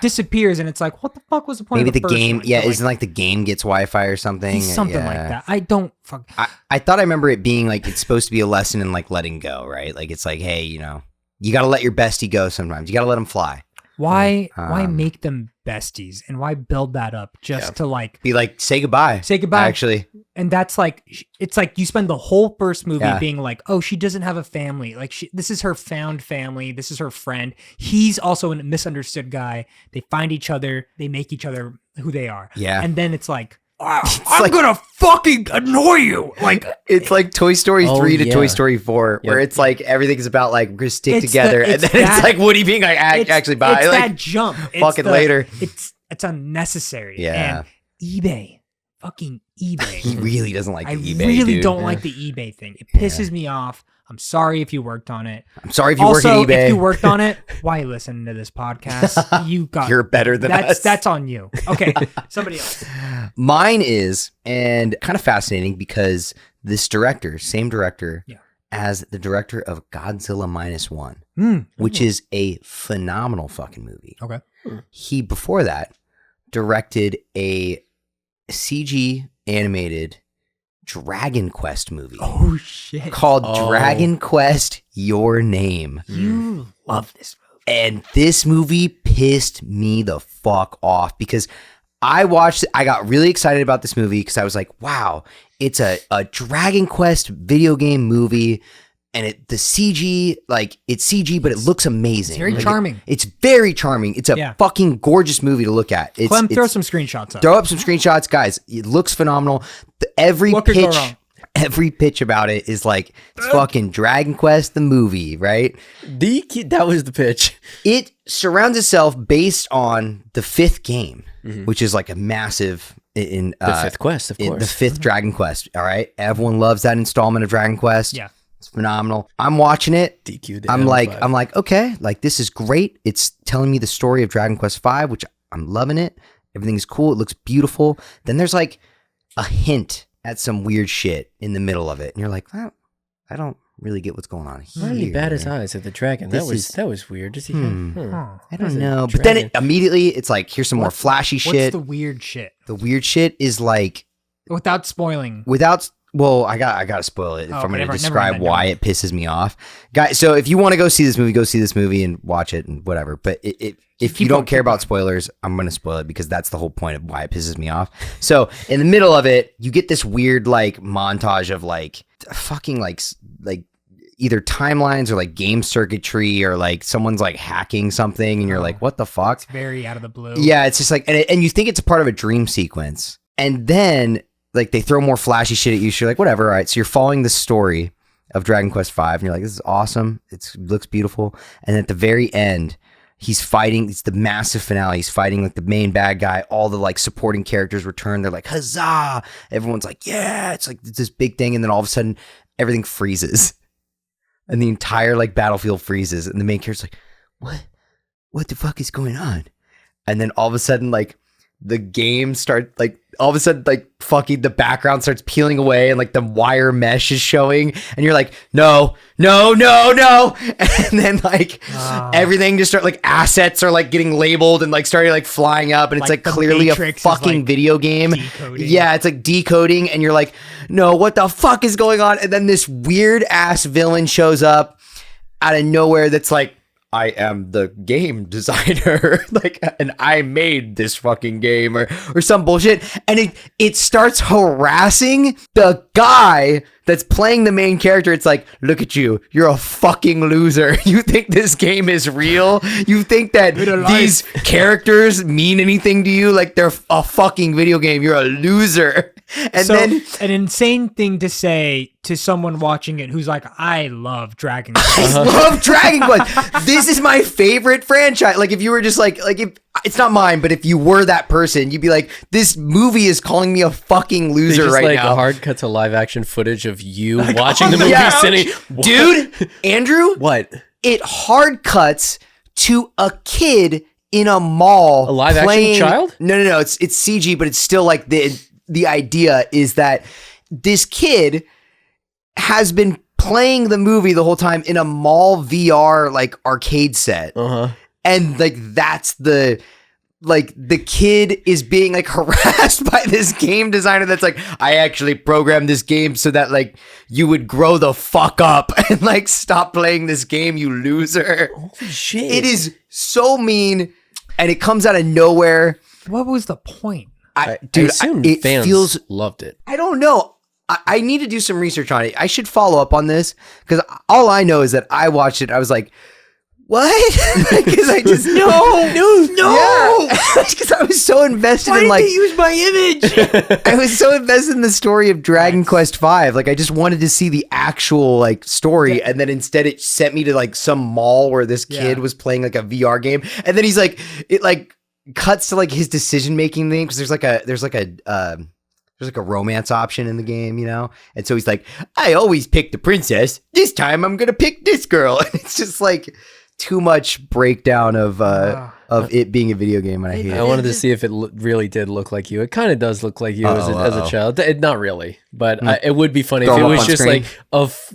A: disappears, and it's like, what the fuck was the point?
B: maybe
A: of
B: the
A: first
B: game.
A: one?
B: Yeah,
A: But,
B: isn't like the game gets Wi-Fi or something?
A: something
B: Yeah.
A: like that. I don't fuck.
B: I thought I remember it being like it's supposed to be a lesson in like letting go, right? Like it's like, hey, you know, you got to let your bestie go sometimes. You got to let him fly.
A: Why
B: Um,
A: make them besties, and why build that up just to like
B: Be like, say goodbye.
A: say goodbye?
B: Actually,
A: And that's like, it's like you spend the whole first movie
B: Yeah.
A: being like, oh, she doesn't have a family. Like, this is her found family. This is her friend. He's also a misunderstood guy. They find each other. They make each other who they are.
B: Yeah.
A: And then it's like, I'm
B: like-
A: gonna fucking annoy you. Like,
B: it's like Toy Story
C: Oh,
B: 3 to
C: yeah.
B: Toy Story 4, where
C: Yep.
B: it's like everything's about like we're gonna stick
A: It's
B: together,
A: the-
B: and
A: it's
B: then it's
A: that-
B: like Woody being like, actually, bye.
A: It's
B: Like,
A: that jump.
B: fuck it later.
A: It's unnecessary.
B: Yeah.
A: And eBay, fucking
B: he
A: eBay.
B: really doesn't like
A: I
B: the eBay.
A: really
B: dude.
A: don't like the eBay thing. It pisses me off. I'm sorry if you worked on it.
B: I'm sorry if you
A: Also,
B: work at eBay.
A: if you worked on it, why are you listening to this podcast? You got
B: You're better than us.
A: That's on you. Okay, somebody else.
B: Mine is, and kind of fascinating because this director, same director
A: Yeah.
B: as the director of Godzilla -1,
A: Hmm.
B: which is a phenomenal fucking movie.
A: Okay.
B: He, before that, directed a CG animated Dragon Quest movie
A: Oh shit.
B: called
C: Oh.
B: Dragon Quest Your Name.
A: You love this movie.
B: And this movie pissed me the fuck off because I watched it. I got really excited about this movie because I was like, wow, it's a Dragon Quest video game movie. the CG, like it's CG, but it looks amazing.
A: It's very
B: Like,
A: charming.
B: It's very charming. It's a fucking gorgeous movie to look at.
A: Clem, throw some screenshots up.
B: Throw up some screenshots, guys. It looks phenomenal.
A: What could go wrong?
B: Every pitch about it is like it's fucking Dragon Quest the movie, right?
C: That was the pitch.
B: It surrounds itself based on the 5th game, which is like a massive in
C: The 5th quest, of course.
B: the 5th Dragon Quest. All right, everyone loves that installment of Dragon Quest.
A: Yeah,
B: it's phenomenal. I'm watching it.
C: DQ.
B: I'm like, okay, like this is great. It's telling me the story of Dragon Quest V, which I'm loving it. Everything's cool. It looks beautiful. Then there's like a hint at some weird shit in the middle of it, and you're like, I don't really get what's going on here.
C: Why did he bat his eyes at the dragon? That was weird. Does he?
B: I don't know. But then immediately it's like, here's some more flashy
A: what's
B: shit.
A: the weird shit?
B: The weird shit is like,
A: Without spoiling.
B: well, I gotta spoil it if I'm gonna
A: never
B: describe
A: mind.
B: why it pisses me off, guys. So if you want to go see this movie and watch it and whatever. But if you don't care about spoilers, I'm gonna spoil it because that's the whole point of why it pisses me off. So in the middle of it, you get this weird like montage of like fucking like either timelines or like game circuitry or like someone's like hacking something, and you're like, what the fuck?
A: It's very out of the blue.
B: Yeah, it's just like, and you think it's a part of a dream sequence, and then like they throw more flashy shit at you. So you're like, whatever, all right. So you're following the story of Dragon Quest V, and you're like, this is awesome. It looks beautiful. And at the very end, he's fighting. It's the massive finale. He's fighting like the main bad guy. All the like supporting characters return. They're like, huzzah! Everyone's like, yeah! It's like this big thing, and then all of a sudden, everything freezes, and the entire like battlefield freezes, and the main character's like, what the fuck is going on? And then all of a sudden, like the game starts like all of a sudden like fucking the background starts peeling away and like the wire mesh is showing, and you're like, no, and then like everything just start like assets are like getting labeled and like starting like flying up, and it's like clearly
A: Matrix
B: a fucking
A: like
B: video game.
A: decoding.
B: Yeah, it's like decoding, and you're like, no, what the fuck is going on? And then this weird ass villain shows up out of nowhere that's like, I am the game designer, like, and I made this fucking game or some bullshit. And it starts harassing the guy that's playing the main character. It's like, look at you. You're a fucking loser. You think this game is real? You think that these characters mean anything to you? Like they're a fucking video game. You're a loser. And
A: so,
B: then
A: an insane thing to say to someone watching it who's like, I love Dragon Quest.
B: I love Dragon Quest. This is my favorite franchise. Like if you were just like if it's not mine, but if you were that person, you'd be like, this movie is calling me a fucking loser
C: just
B: right
C: like
B: now.
C: a hard cut to live action footage of you watching the movie
B: yeah.
C: sitting.
B: Dude, Andrew,
C: What?
B: it hard cuts to a kid in a mall.
C: A live action child?
B: No. It's CG, but it's still like the idea is that this kid has been playing the movie the whole time in a mall VR like arcade set. And like that's the kid is being like harassed by this game designer that's like, I actually programmed this game so that like you would grow the fuck up and like stop playing this game, you loser.
C: Holy shit.
B: It is so mean, and it comes out of nowhere.
A: What was the point?
B: Dude,
C: it feels loved it.
B: I don't know. I need to do some research on it. I should follow up on this because all I know is that I watched it. I was like, what? Because I just no. Because I was so invested in like
A: use my image?
B: I was so invested in the story of Dragon Quest V. Like I just wanted to see the actual like story, and then instead it sent me to like some mall where this kid was playing like a VR game, and then he's like, it like cuts to like his decision making thing because there's like a romance option in the game, you know? And so he's like, I always pick the princess. This time I'm going to pick this girl. And it's just like too much breakdown of it being a video game, and I hate it.
C: I wanted to see if it really did look like you. It kind of does look like you as a child. Not really, but it would be funny if it was just
B: screen.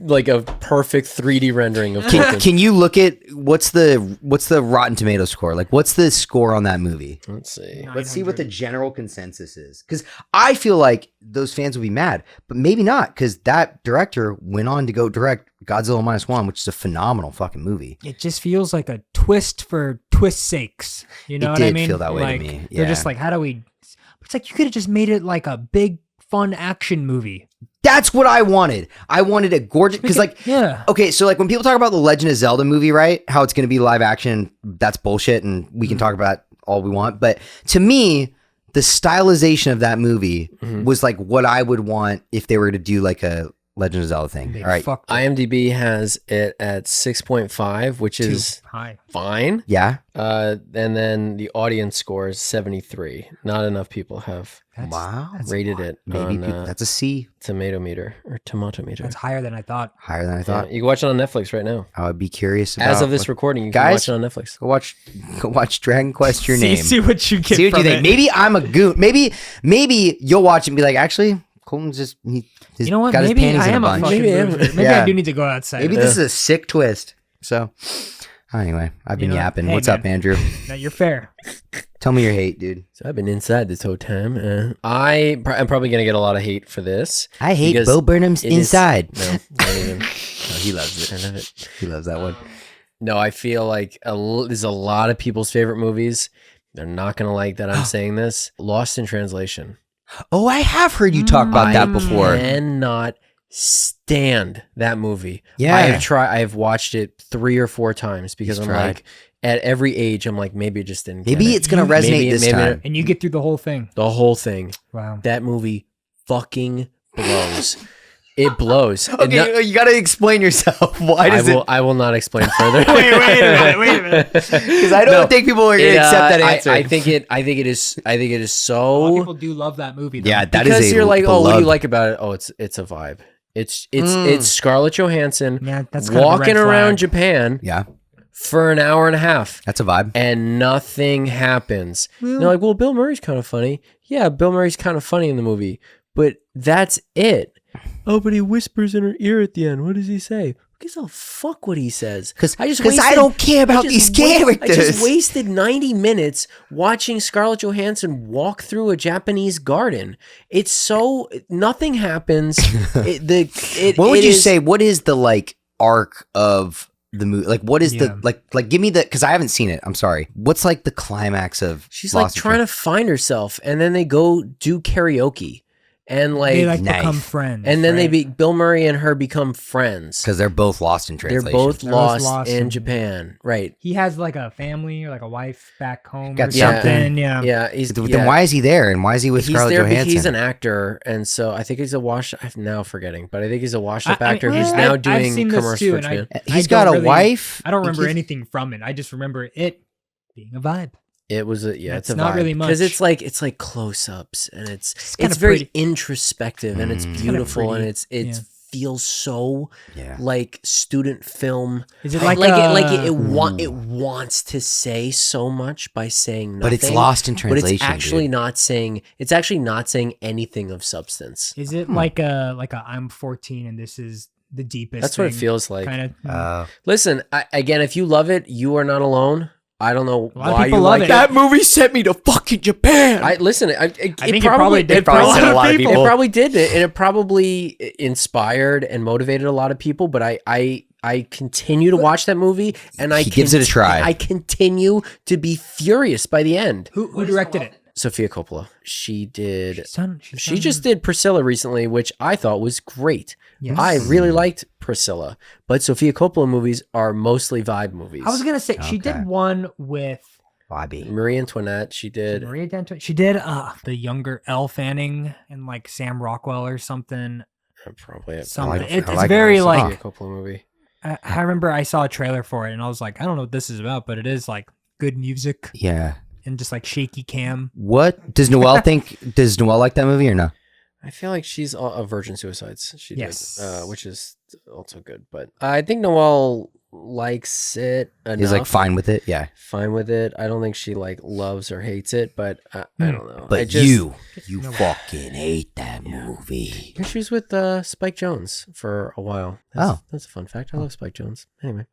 C: like a perfect 3D rendering of.
B: Can you look at what's the Rotten Tomato score? Like, what's the score on that movie?
C: Let's see.
B: Let's see what the general consensus is, because I feel like those fans would be mad, but maybe not, because that director went on to go direct Godzilla -1, which is a phenomenal fucking movie.
A: It just feels like a twist for twist's sakes. You know what I
B: did
A: mean?
B: feel that way to
A: like,
B: me.
A: They're
B: Yeah.
A: just like, how do we? It's like you could have just made it like a big, fun action movie.
B: That's what I wanted. I wanted a gorgeous, because like,
A: yeah.
B: okay, so like when people talk about the Legend of Zelda movie, right? How it's going to be live action, that's bullshit, and we can talk about all we want. But to me, the stylization of that movie was like what I would want if they were to do like a Legend of Zelda thing. All right.
C: IMDb has it at 6.5, which is
A: high.
C: fine.
B: Yeah.
C: And then the audience score is 73. Not enough people have rated it.
B: Maybe
C: on,
B: that's a C.
C: Tomato meter or tomato meter.
A: That's higher than I thought.
B: Higher than I thought.
C: You can watch it on Netflix right now.
B: I would be curious about.
C: As of this recording, you can watch it on Netflix.
B: Go watch Dragon Quest Your Name.
A: See what you get.
B: See what
A: from
B: you think.
A: it.
B: Maybe I'm a goon. Maybe you'll watch it and be like, actually, Colton's just
A: You know what?
B: got
A: Maybe
B: his panties
A: I
B: in a
A: am a
B: bunch.
A: fucking loser. Maybe
B: Yeah.
A: I do need to go outside.
B: Maybe this is a sick twist. So, anyway, I've been yapping.
A: hey,
B: What's
A: man.
B: up, Andrew?
A: No, you're fair.
B: Tell me your hate, dude.
C: So I've been inside this whole time. I'm probably going to get a lot of hate for this.
B: I hate
C: because
B: Bo Burnham's
C: it is-
B: Inside.
C: No, not even.
B: No, he loves it.
C: I love it.
B: He loves that one.
C: No, I feel like there's a lot of people's favorite movies. They're not going to like that I'm saying this. Lost in Translation.
B: Oh, I have heard you talk about that before.
C: I cannot stand that movie.
B: Yeah.
C: I have watched it 3 or 4 times because
B: He's
C: I'm
B: tried.
C: like, at every age, I'm like, maybe it just didn't.
B: Maybe
C: get it.
B: it's gonna resonate this time.
A: And you get through the whole thing.
C: The whole thing.
A: Wow.
C: That movie fucking blows. It blows.
B: Okay, you gotta explain yourself. Why does
C: I will not explain further.
A: wait a minute.
B: Because I don't think people are gonna accept that answer.
C: I think it is
A: A lot of
C: so.
A: people do love that movie. Though.
B: Yeah, that
C: Because
B: is a
C: you're like, oh, what do you
B: beloved-
C: like about it? Oh, it's a vibe. It's Scarlett Johansson
A: Yeah, that's kind of a
C: walking
A: red
C: around
A: flag.
C: Japan
B: Yeah,
C: for an hour and a half.
B: that's a vibe.
C: And nothing happens. They're like, well, Bill Murray's kind of funny. Yeah, Bill Murray's kind of funny in the movie, but that's it. Oh, but he whispers in her ear at the end. What does he say? Who gives a fuck what he says?
B: Because I
C: wasted-
B: don't care about
C: I
B: these
C: just wa-
B: characters.
C: I just wasted 90 minutes watching Scarlett Johansson walk through a Japanese garden. It's so nothing happens.
B: What would you say? What is the like arc of the movie? Like, what is the like? Give me the, because I haven't seen it. I'm sorry. What's like the climax of?
C: She's like trying to find herself, and then they go do karaoke, and
A: They like
B: Nice.
A: become friends.
C: and then
A: right?
C: Bill Murray and her become friends.
B: because they're both lost in
C: They're
B: translation.
C: both
A: They're both
C: lost
A: lost
C: in
A: in-
C: Japan, right?
A: He has like a family or like a wife back home
B: Got
A: or
B: something.
A: something. Yeah.
C: Yeah, he's
B: Then why is he there? And why is he with
C: he's
B: Scarlett
C: there
B: Johansson?
C: because he's an actor, and so I think he's a washed. I'm now forgetting, but I think he's a washed-up actor who's
A: I've
C: now doing
A: seen this
C: commercials
A: too,
C: for
A: and
C: Japan.
B: He's
A: I
B: got
A: don't
B: a
A: really-
B: wife.
A: I don't remember
B: He's-
A: anything from it. I just remember it being a vibe.
C: It was it's
A: That's
C: a
A: not
C: vibe.
A: really much.
C: Because it's like close-ups, and it's
A: kinda
C: very
A: pretty.
C: introspective, and it's beautiful, and
A: pretty,
C: it feels so like student film.
A: Is it like
C: it wants to say so much by saying nothing,
B: But it's lost in
C: But
B: translation.
C: it's actually
B: dude.
C: not saying. It's actually not saying anything of substance.
A: Is it like a I'm 14 and this is the deepest?
C: That's what it
A: thing
C: feels like.
A: Kind of.
C: Listen, again, if you love it, you are not alone. I don't know
A: A lot of
C: why
A: people
C: you
A: love
C: like
A: it.
C: that.
E: movie sent me to fucking Japan.
C: I listen. It
A: think it probably did for a lot of people.
C: It probably did, and it probably inspired and motivated a lot of people. But I continue to watch that movie, and
B: He gives it a try.
C: I continue to be furious by the end.
A: Who directed it?
C: Sofia Coppola. She did. She
A: done-
C: just did Priscilla recently, which I thought was great.
A: Yes.
C: I really liked Priscilla, but Sofia Coppola movies are mostly vibe movies.
A: I was gonna say she did one with
B: Bobby.
C: Marie Antoinette. She did.
A: Maria D'Antoine. She did the younger Elle Fanning and like Sam Rockwell or something.
C: Probably
A: Something.
B: I
A: It's
B: like
A: very
B: her.
A: like.
C: Sofia Coppola movie.
A: I remember I saw a trailer for it and I was like, I don't know what this is about, but it is like good music
B: Yeah.
A: and just like shaky cam.
B: What does Noelle think? Does Noelle like that movie or no?
C: I feel like she's a Virgin Suicides. She
A: Yes.
C: did, which is also good. But I think Noelle likes it enough.
B: He's like fine with it. Yeah.
C: Fine with it. I don't think she like loves or hates it, but I don't know.
B: But
C: I just,
B: you fucking hate that movie.
C: She was with Spike Jonze for a while. That's a fun fact. I love Spike Jonze. Anyway.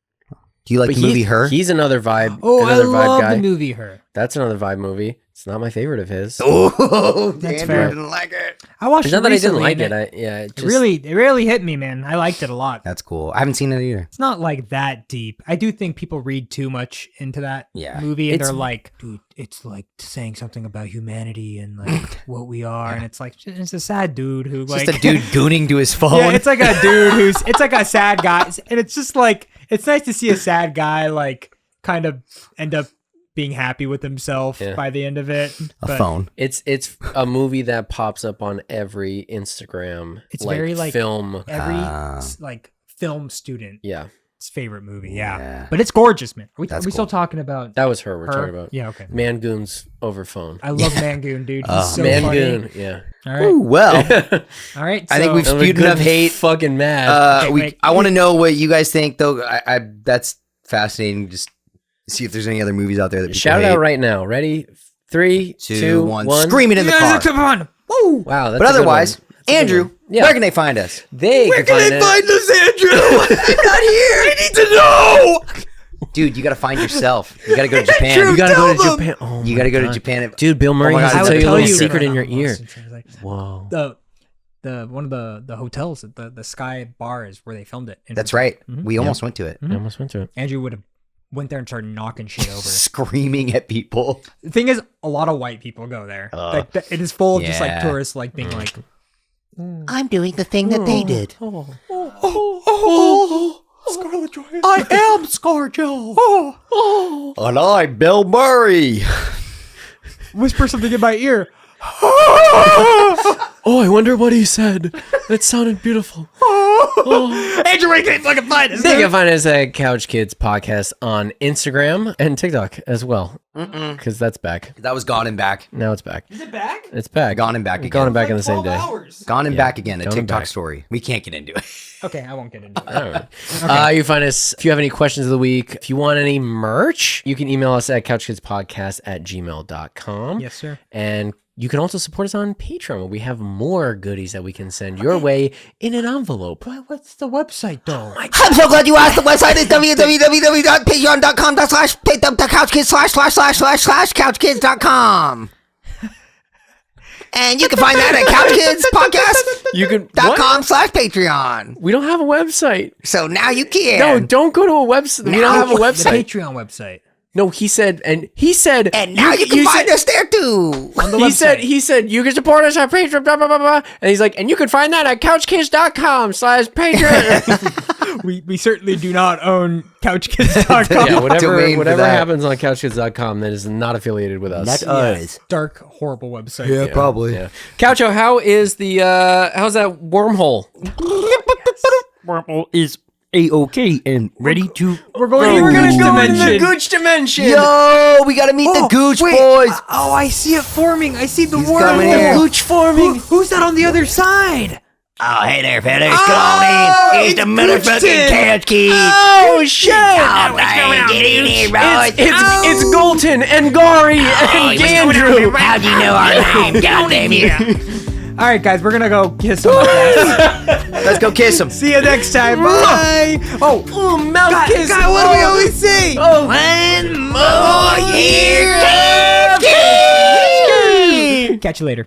B: Do you like
C: But
B: the movie Her?
C: He's another vibe.
A: Oh, I
C: another vibe
A: love
C: guy.
A: the movie Her.
C: That's another vibe movie. It's not my favorite of his.
B: Oh,
A: That's
B: Andrew
A: fair.
B: didn't like it.
A: I watched
C: It's
A: it
C: not that I didn't
A: recently
C: like
A: and
C: it. It just,
A: it really hit me, man. I liked it a lot.
B: That's cool. I haven't seen it either.
A: It's not like that deep. I do think people read too much into that movie, and
C: It's-
A: they're like, dude, it's like saying something about humanity and like what we are, and it's like it's a sad dude who like
B: Just a dude gooning to his phone.
A: yeah, it's like a dude it's like a sad guy, and it's just like it's nice to see a sad guy like kind of end up being happy with himself by the end of it.
B: a phone.
C: It's a movie that pops up on every Instagram.
A: It's very like
C: film.
A: every like film student.
C: Yeah,
A: Favorite movie, yeah. But it's gorgeous, man. Are we still
B: cool.
A: talking about
C: that was her. We're
A: her?
C: talking about.
A: Yeah, okay.
C: Mangoon's over phone.
A: I love Mangoon, dude. He's so
C: Mangoon,
A: funny.
C: yeah.
A: All right,
B: Ooh, well,
A: all right.
B: I think we've
A: so-
C: I'm a
B: spewed
C: good
B: enough hate.
C: Fucking mad.
A: wait.
B: I want to know what you guys think, though. I that's fascinating. Just see if there's any other movies out there that people
C: Shout
B: hate.
C: out right now. Ready? 3, 2, 1.
B: Scream it in the car.
A: Come on. Woo!
C: Wow, that's
B: But
C: a good
B: otherwise,
C: one. That's a good
B: Andrew,
C: one. Yeah.
B: where can they find us?
C: They can find it.
B: us, Andrew? I'm not here. I need to know. Dude, you got to find yourself. You got to go to Japan.
C: You gotta go to Japan. Oh
B: You
C: my
B: got to go to
C: God.
B: Japan.
C: Dude, Bill Murray
B: Oh my
C: has
B: God,
C: to
B: I
C: tell
B: would
C: you a
B: tell
C: little
B: you-
C: secret in your
A: I'm
C: ear.
A: lost in translation.
C: Whoa.
A: The one of the hotels, the Sky Bar is where they filmed it.
B: That's right. We almost went to it.
C: I almost went to it.
A: Andrew would have went there and started knocking shit over.
B: Screaming at people.
A: The thing is, a lot of white people go there. Like it is full of just like
B: yeah.
A: tourists, like being like,
D: I'm doing the thing that they did.
B: Scarlett Johansson. I am ScarJo. And I'm Bill Murray.
A: whisper something in my ear.
C: Oh, I wonder what he said. That sounded beautiful.
A: Andrew, where can they fucking find us?
C: They can find us at Couch Kids Podcast on Instagram and TikTok as well. Because that's back.
B: That was Gone and Back.
C: Now it's back.
A: Is it back?
C: It's back.
B: Gone and Back again.
C: Gone and back in the same
A: 12
C: day.
A: hours.
B: Gone and Back again. A
C: Gone and
B: TikTok
C: Back.
B: story. We can't get into it.
A: Okay, I won't get into it.
C: All right. You can find us if you have any questions of the week. If you want any merch, you can email us at couchkidspodcast@gmail.com.
A: Yes, sir.
C: And you can also support us on Patreon, where we have more goodies that we can send your way in an envelope.
A: What's the website though?
D: I'm so glad you asked. The website is www.patreon.com/couchkids/couchkids.com. And you can find that at
C: You can
D: couchkidspodcast.com/Patreon.
C: We don't have a website.
D: So now you can.
C: No, don't go to a website. We don't have a
A: The
C: website.
A: Patreon website.
C: No, he said,
D: And now you can find us there too.
A: On the
C: He
A: website.
C: said, you can support us on Patreon, blah, blah, blah, blah. And he's like, and you can find that at couchkids.com/Patreon.
A: we certainly do not own CouchKids.com.
C: Yeah,
B: Domain for
C: whatever
B: that.
C: happens on couchkids.com that is not affiliated with us.
B: us.
A: Dark, horrible website.
B: Yeah, probably.
C: Yeah. Coucho, how is the how's that wormhole?
E: Wormhole is A-OK and ready to...
A: We're going to
C: We're
A: the
C: gonna
A: Gooch
C: go into the
A: dimension.
C: Gooch dimension.
B: Yo, we got to meet the Gooch
A: wait.
B: boys.
A: Oh, I see it forming. I see the
B: He's coming
A: wormhole.
B: here.
C: Gooch forming.
A: Who's that on the other side?
D: Oh, hey there, fellas. Come on in. It's the motherfucking Couch Kids.
C: Oh shit!
D: Oh, man, get in here, boys.
C: It's Golton and Gary and Andrew.
D: How'd you know our name? Goddamn it.
A: All right, guys, we're gonna go kiss them.
B: Let's go kiss him.
A: See you next time. Bye. Oh,
C: Mouth kiss.
A: God, what do we always say?
D: One more year.
A: Catch you later.